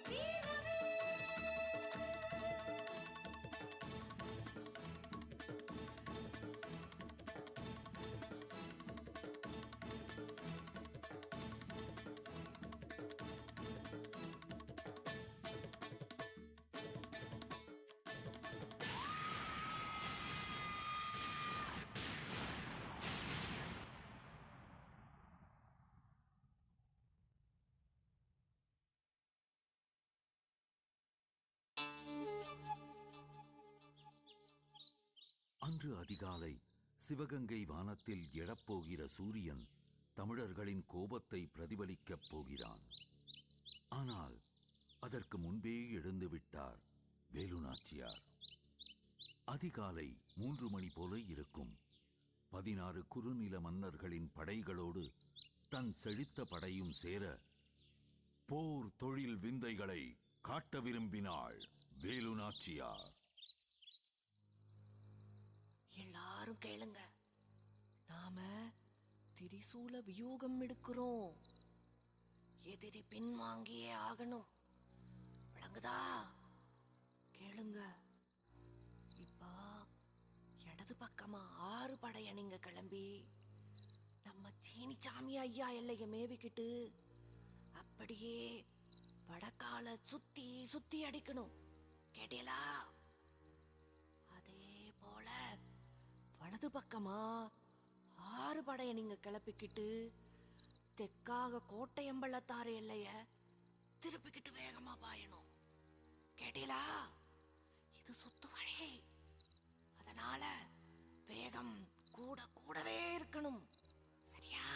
வீரவேல். அன்று அதிகாலை சிவகங்கை வானத்தில் எழப்போகிற சூரியன் தமிழர்களின் கோபத்தை பிரதிபலிக்கப் போகிறான். ஆனால் அதற்கு முன்பே எழுந்து விட்டார் வேலுநாச்சியார். அதிகாலை 3 மணி போல இருக்கும். 16 குறுநில மன்னர்களின் படைகளோடு தன் செழித்த படையும் சேர போர் தொழில் விந்தைகளை காட்ட விரும்பினாள் வேலுநாச்சியார். எல்லாரும் கேளுங்க, நாம திரிசூல வியூகம் எடுக்கிறோம். எதிரி பின்வாங்கியே ஆகணும். விளங்குதா? கேளுங்க. இப்ப இடது பக்கமா 6 படையணிங்க கிளம்பி நம்ம சீனிச்சாமி ஐயா எல்லைய மேவிக்கிட்டு அப்படியே வடக்கால சுத்தி சுத்தி அடிக்கணும். கேட்டீங்களா? அதே போல வலது பக்கமா 6 படையணிங்க கிளப்பிக்கிட்டு தெற்காக கோட்டையம்பலத்தாறு எல்லைய திருப்பிக்கிட்டு வேகமா பாயணும். கேட்டீங்களா? இது சுத்து வழி. அதனால வேகம் கூட கூடவே இருக்கணும். சரியா?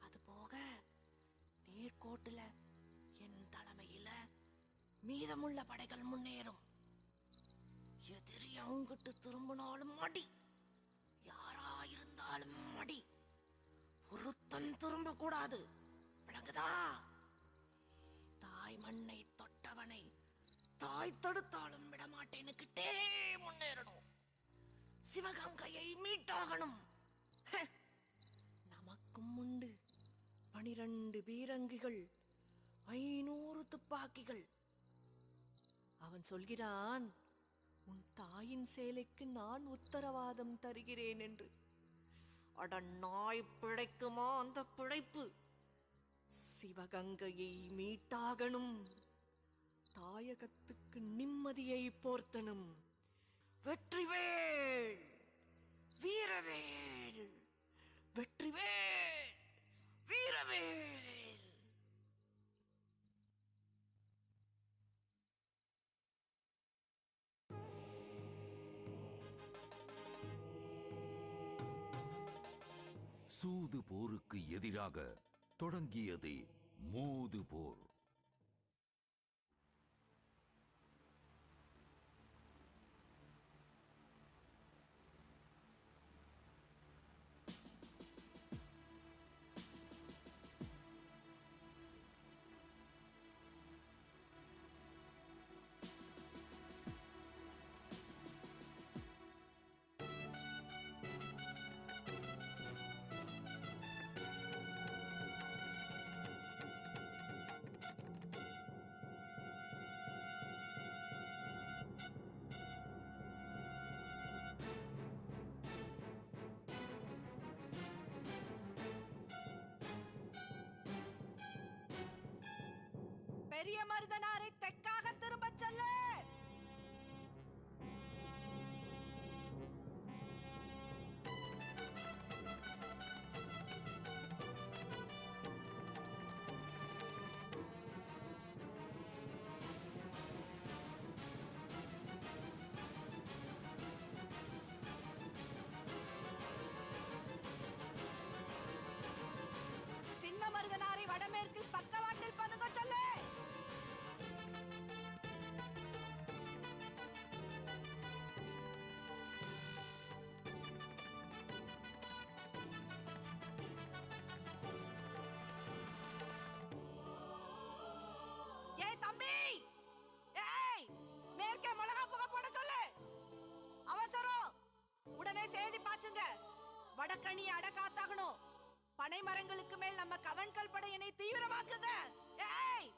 அது போக நேர்கோட்டுல என் தலைமையில மீதமுள்ள படைகள் முன்னேறும். எதிரி அங்கிட்டு திரும்பினாலும் மடி, யாரா இருந்தாலும் மடி. ஒருத்தன் திரும்ப கூடாது. விளங்குதா? தாய் மண்ணை தொட்டவனை தாய் தடுத்தாலும் விடமாட்டேன்னுக்கிட்டே முன்னேறணும். சிவகங்கையை மீட்டாகணும். நமக்கும் உண்டு 12 பீரங்கிகள், 500 துப்பாக்கிகள். அவன் சொல்கிறான், உன் தாயின் சேலைக்கு நான் உத்தரவாதம் தருகிறேன் என்று. அட நாய், பிழைக்குமா அந்த பிழைப்பு? சிவகங்கையை மீட்டாகணும். தாயகத்துக்கு நிம்மதியை போர்த்தனும். வெற்றிவேல் வீரவேல். வெற்றிவேல் வீரவேல். சூது போருக்கு எதிராக தொடங்கியது மோது போர். பெரிய மருதனாரை தெற்காக திரும்பச் சொல்லு. ஏந்தி பாச்சுங்க. வடக்கணி அடக்காத்தாகணும். பனை மரங்களுக்கு மேல் நம்ம கவன்கல் படையினை தீவிரமாக்குங்க. ஏய்,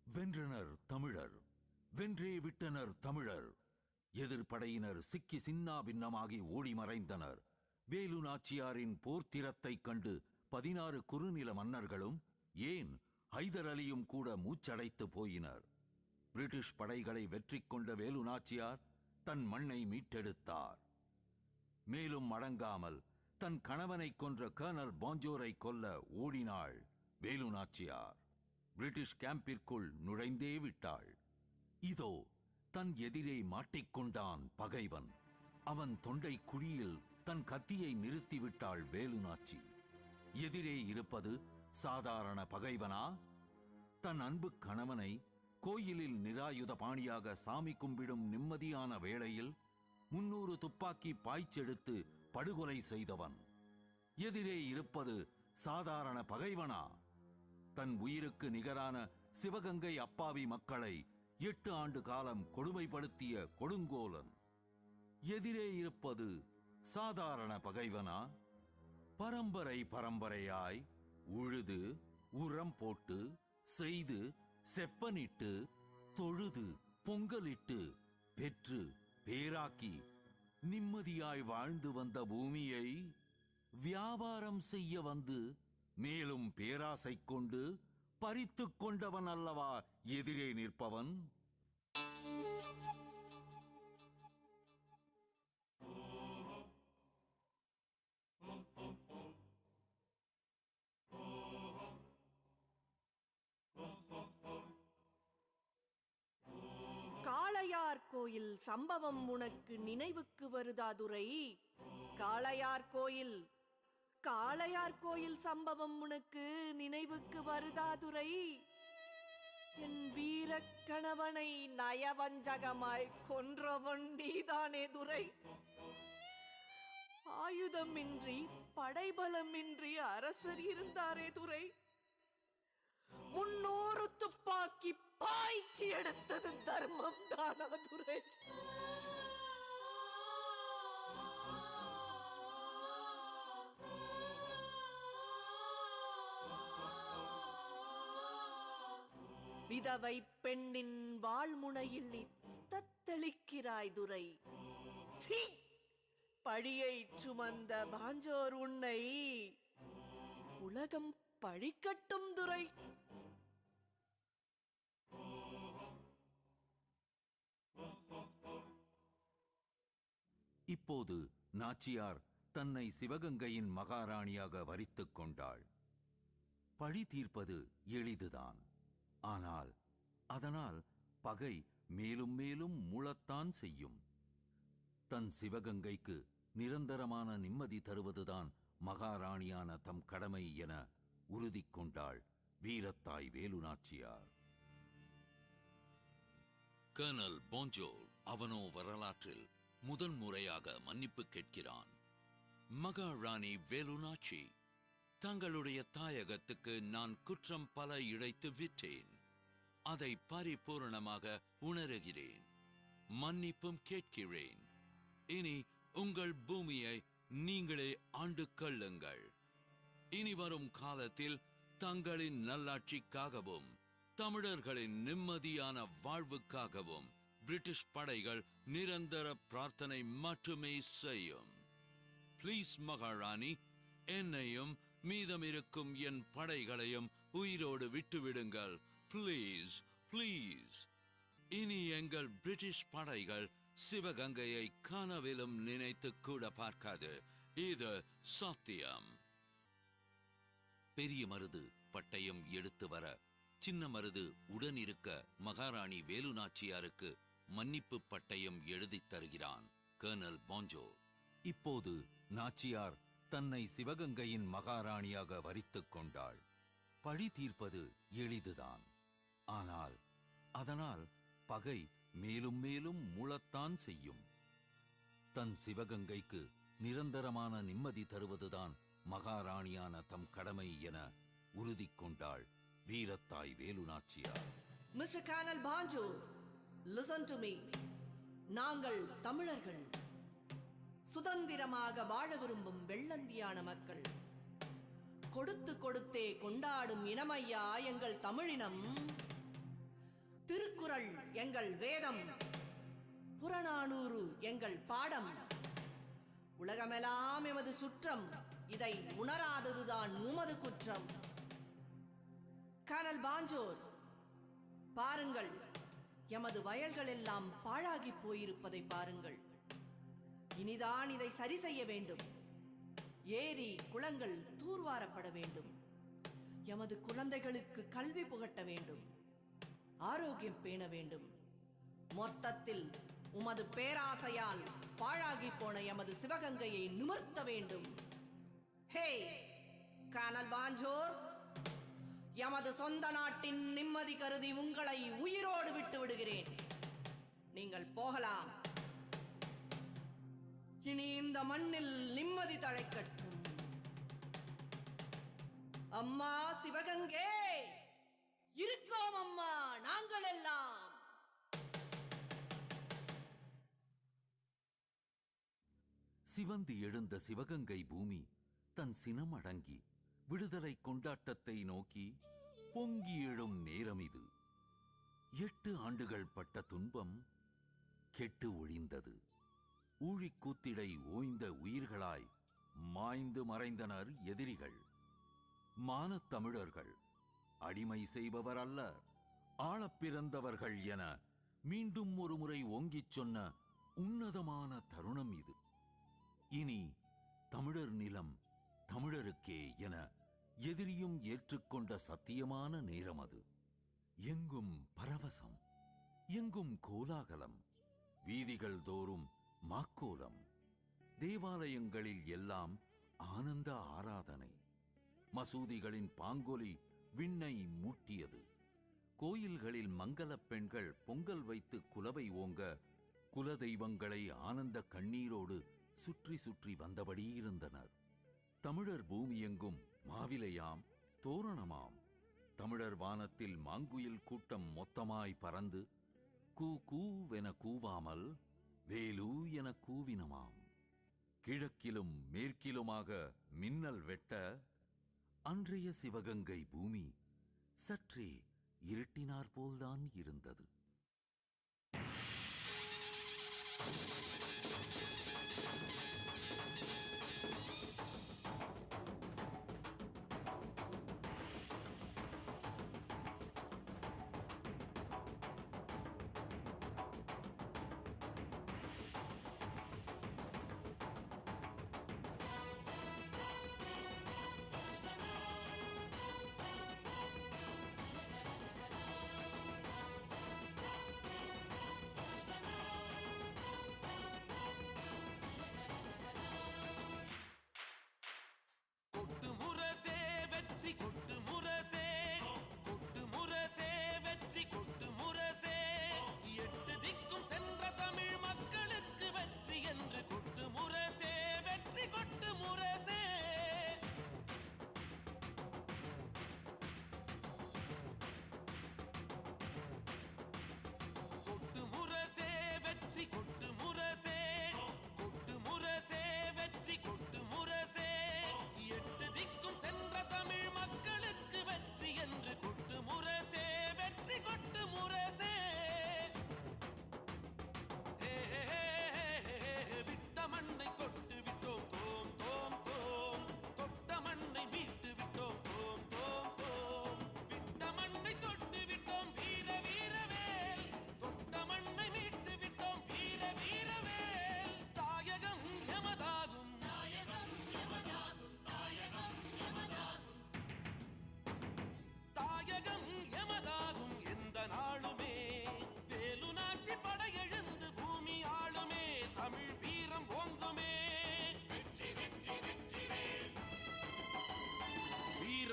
வென்றனர் தமிழர், வென்றே விட்டனர் தமிழர். எதிர்படையினர் சிக்கி சின்னா பின்னமாகி ஓடி மறைந்தனர். வேலு நாச்சியாரின் போர்த்திறத்தைக் கண்டு 16 குறுநில மன்னர்களும், ஏன் ஹைதர் அலியும் கூட மூச்சடைத்து போயினர். பிரிட்டிஷ் படைகளை வெற்றி கொண்ட வேலு நாச்சியார் தன் மண்ணை மீட்டெடுத்தார். மேலும் அடங்காமல் தன் கணவனை கொன்ற கர்னல் பாஞ்சோரை கொல்ல ஓடினாள் வேலு நாச்சியார். பிரிட்டிஷ் கேம்பிற்குள் நுழைந்தே விட்டாள். இதோ தன் எதிரே மாட்டிக்கொண்டான் பகைவன். அவன் தொண்டை குழியில் தன் கத்தியை நிறுத்திவிட்டாள் வேலு நாச்சி. எதிரே இருப்பது சாதாரண பகைவனா? தன் அன்பு கணவனை கோயிலில் நிராயுத பாணியாக சாமி கும்பிடும் நிம்மதியான வேளையில் 300 துப்பாக்கி பாய்ச்செடுத்து படுகொலை செய்தவன். எதிரே இருப்பது சாதாரண பகைவனா? தன் உயிருக்கு நிகரான சிவகங்கை அப்பாவி மக்களை 8 ஆண்டு காலம் கொடுமைப்படுத்திய கொடுங்கோலன். எதிரே இருப்பது சாதாரண பகைவனா? பரம்பரை பரம்பரையாய் உழுது உரம் போட்டு செய்து செப்பனிட்டு தொழுது பொங்கலிட்டு பெற்று பேராக்கி நிம்மதியாய் வாழ்ந்து வந்த பூமியை வியாபாரம் செய்ய வந்து மேலும் பேராசை கொண்டு பறித்து கொண்டவன் அல்லவா எதிரே நிற்பவன். காளையார் கோயில் சம்பவம் உனக்கு நினைவுக்கு வருதா துரை? காளையார் கோயில் சம்பவம் உனக்கு நினைவுக்கு வருதா துரை? என் வீரக் கணவனை நயவஞ்சகமாய் கொன்றவன் நீதானே துரை. ஆயுதமின்றி படைபலமின்றி அரசர் இருந்தாரே துரை. 300 துப்பாக்கி பாய்ச்சி எடுத்தது தர்மம் தானா துரை? விதவை பெண்ணின் வாழ்முனையில் நீ தத்தளிக்கிறாய் துரை. சீ! பழியை சுமந்த பாஞ்சோர் உன்னை உலகம் பழிக்கட்டும் துரை. இப்போது நாச்சியார் தன்னை சிவகங்கையின் மகாராணியாக வரித்துக் கொண்டாள். பழி தீர்ப்பது எளிதுதான். ஆனால் அதனால் பகை மேலும் மேலும் மூளத்தான் செய்யும். தன் சிவகங்கைக்கு நிரந்தரமான நிம்மதி தருவதுதான் மகாராணியான தம் கடமை என உறுதி கொண்டாள் வீரத்தாய் வேலு நாச்சியார். கர்னல் பாஞ்சோர் அவனோ வரலாற்றில் முதன்முறையாக மன்னிப்பு கேட்கிறான். மகாராணி வேலு நாச்சி, தங்களுடைய தாயகத்துக்கு நான் குற்றம் பல இழைத்து விட்டேன். அதை பரிபூரணமாக உணர்கிறேன். மன்னிப்பும் கேட்கிறேன். இனி உங்கள் பூமியை நீங்களே ஆண்டு கொள்ளுங்கள். இனி வரும் காலத்தில் தங்களின் நல்லாட்சிக்காகவும் தமிழர்களின் நிம்மதியான வாழ்வுக்காகவும் பிரிட்டிஷ் படைகள் நிரந்தர பிரார்த்தனை மட்டுமே செய்யும். ப்ளீஸ் மகாராணி, என்னையும் மீதமிருக்கும் என் படைகளையும் உயிரோடு விட்டுவிடுங்கள். Please please. இனி எங்கள் பிரிட்டிஷ் படைகள் சிவகங்கையை கனவிலும் நினைத்து கூட பார்க்காது. இது சத்தியம். பெரிய மருது பட்டயம் எடுத்து வர சின்ன மருது உடன் இருக்க மகாராணி வேலு நாச்சியாருக்கு மன்னிப்பு பட்டயம் எழுதித் தருகிறான் கர்னல் பாஞ்சோ. இப்போது நாச்சியார் தன்னை சிவகங்கையின் மகாராணியாக வரித்துக் கொண்டாள். பழி தீர்ப்பது எளிதுதான். ஆனால் அதனால் பகை மேலும் மேலும் மூளத்தான் செய்யும். தன் சிவகங்கைக்கு நிரந்தரமான நிம்மதி தருவதுதான் மகாராணியான தம் கடமை என உறுதி கொண்டாள் வீரத்தாய் Velu Nachiyar. Mister colonel Pancho, listen to me. நாங்கள் தமிழர்கள், சுதந்திரமாக வாழ விரும்பும் வெள்ளந்தியான மக்கள். கொடுத்து கொடுத்தே கொண்டாடும் இனமையா எங்கள் தமிழினம். திருக்குறள் எங்கள் வேதம், புறநானூறு எங்கள் பாடம். உலகமெல்லாம் எமது சுற்றம், இதை உணராததுதான் உமது குற்றம். கர்னல் பாஞ்சோர், பாருங்கள், எமது வயல்கள் எல்லாம் பாழாகி போயிருப்பதை பாருங்கள். இனிதான் இதை சரி செய்ய வேண்டும். ஏரி குளங்கள் தூர்வாரப்பட வேண்டும். எமது குழந்தைகளுக்கு கல்வி புகட்ட வேண்டும். ஆரோக்கியம் பேண வேண்டும். மொத்தத்தில் உமது பேராசையால் பாழாகி போன எமது சிவகங்கையை நிமிர்த்த வேண்டும். ஹே கர்னல் பாஞ்சோர், எமது சொந்த நாட்டின் நிம்மதி கருதி உங்களை உயிரோடு விட்டு விடுகிறேன். நீங்கள் போகலாம். இனி இந்த மண்ணில் நிம்மதி தழைக்கட்டும். அம்மா சிவகங்கை, இருக்கோம் அம்மா நாங்கள் எல்லாம். சிவந்து எழுந்த சிவகங்கை பூமி தன் சினம் அடங்கி விடுதலை கொண்டாட்டத்தை நோக்கி பொங்கி எழும் நேரம் இது. 8 ஆண்டுகள் பட்ட துன்பம் கெட்டு ஒழிந்தது. ஊழிக்கூத்திடை ஓய்ந்த உயிர்களாய் மாய்ந்து மறைந்தனர் எதிரிகள். மானத் தமிழர்கள் அடிமை செய்பவர் அல்ல, ஆளப் பிறந்தவர்கள் என மீண்டும் ஒரு முறை ஓங்கிச் சொன்ன உன்னதமான தருணம் இது. இனி தமிழர் நிலம் தமிழருக்கே என எதிரியும் ஏற்றுக்கொண்ட சத்தியமான நேரம் அது. எங்கும் பரவசம், எங்கும் கோலாகலம், வீதிகள் தோறும் மாக்கோலம், தேவாலயங்களில் எல்லாம் ஆனந்த ஆராதனை, மசூதிகளின் பாங்கொலி விண்ணை மூட்டியது. கோயில்களில் மங்கலப் பெண்கள் பொங்கல் வைத்து குலவை ஓங்க குலதெய்வங்களை ஆனந்த கண்ணீரோடு சுற்றி சுற்றி வந்தபடி இருந்தனர். தமிழர் பூமியெங்கும் மாவிலையாம், தோரணமாம். தமிழர் வானத்தில் மாங்குயில் கூட்டம் மொத்தமாய் பறந்து கூ கூவென கூவாமல் வேலு என கூவினமாம். கிழக்கிலும் மேற்கிலுமாக மின்னல் வெட்ட அன்றைய சிவகங்கை பூமி சற்றே இருட்டினார் போல்தான் இருந்தது.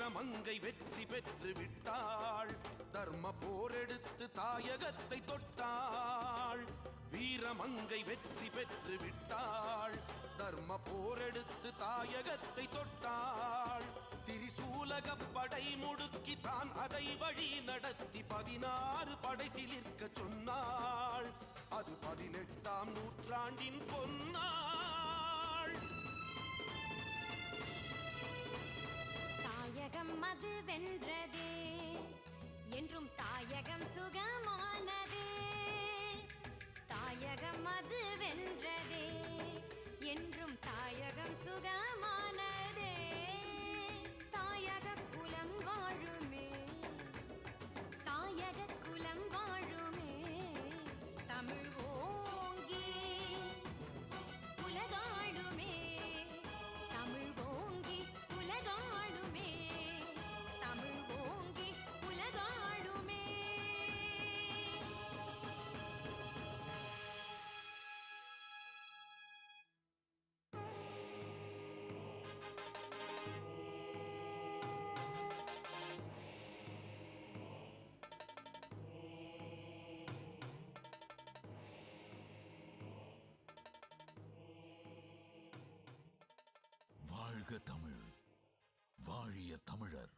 வீரமங்கை வெற்றி பெற்று விட்டாள். தர்ம போரெடுத்து தாயகத்தை தொட்டாள். வீரமங்கை வெற்றி பெற்று விட்டாள். தர்ம போரெடுத்து தாயகத்தை தொட்டாள். திரிசூலகப் படை முடுக்கி தான் அதை வழி நடத்தி 16 படை சிலிர்க்க சொன்னாள். அது 18ஆம் நூற்றாண்டின் பொன்னாள். தாயகம் அது வென்றதே, என்றும் தாயகம் சுகமானதே. தாயகம் அது வென்றதே, என்றும் தாயகம் சுகமானதே. தாயக குலம் வாழுமே, தாயக குலம் வாழுமே. தமிழ் ஓங்கி உலகாளுமே, தமிழ் ஓங்கி உலகாளுமே, தமிழ் ஓங்கி உலகாளுமே. வாழ்க தமிழ், வாழிய தமிழர்.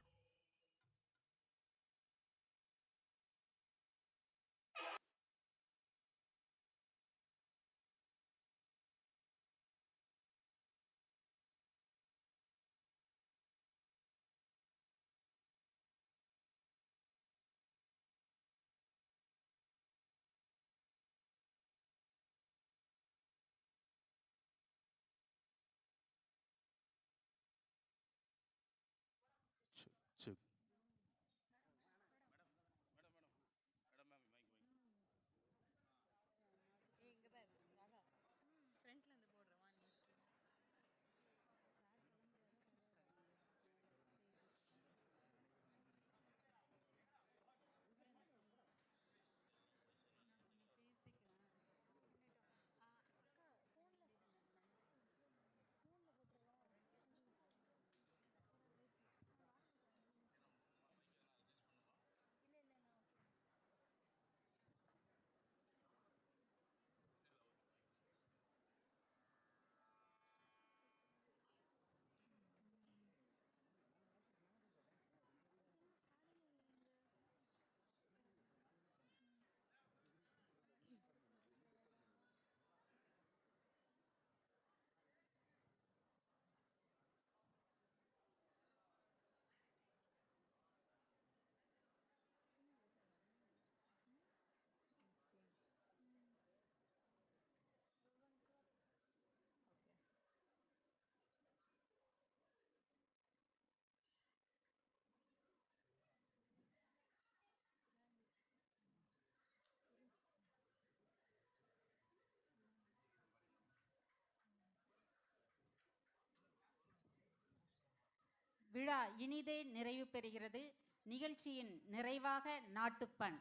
விழா இனிதே நிறைவு பெறுகிறது. நிகழ்ச்சியின் நிறைவாக நாட்டுப்பண்.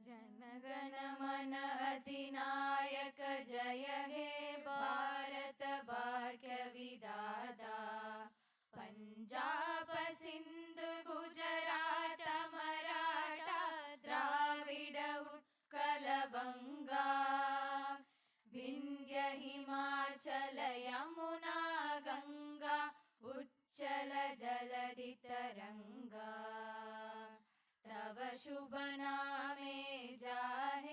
जनगण मन अधिनायक जय हे भारत भाग्य विधाता. पंजाब सिंध गुजरात मराठा द्राविड उत्कल बंगा. विंध्य हिमाचल यमुना गंगा उच्चल जलधि तरंगा. तव शुभ नामे जाहे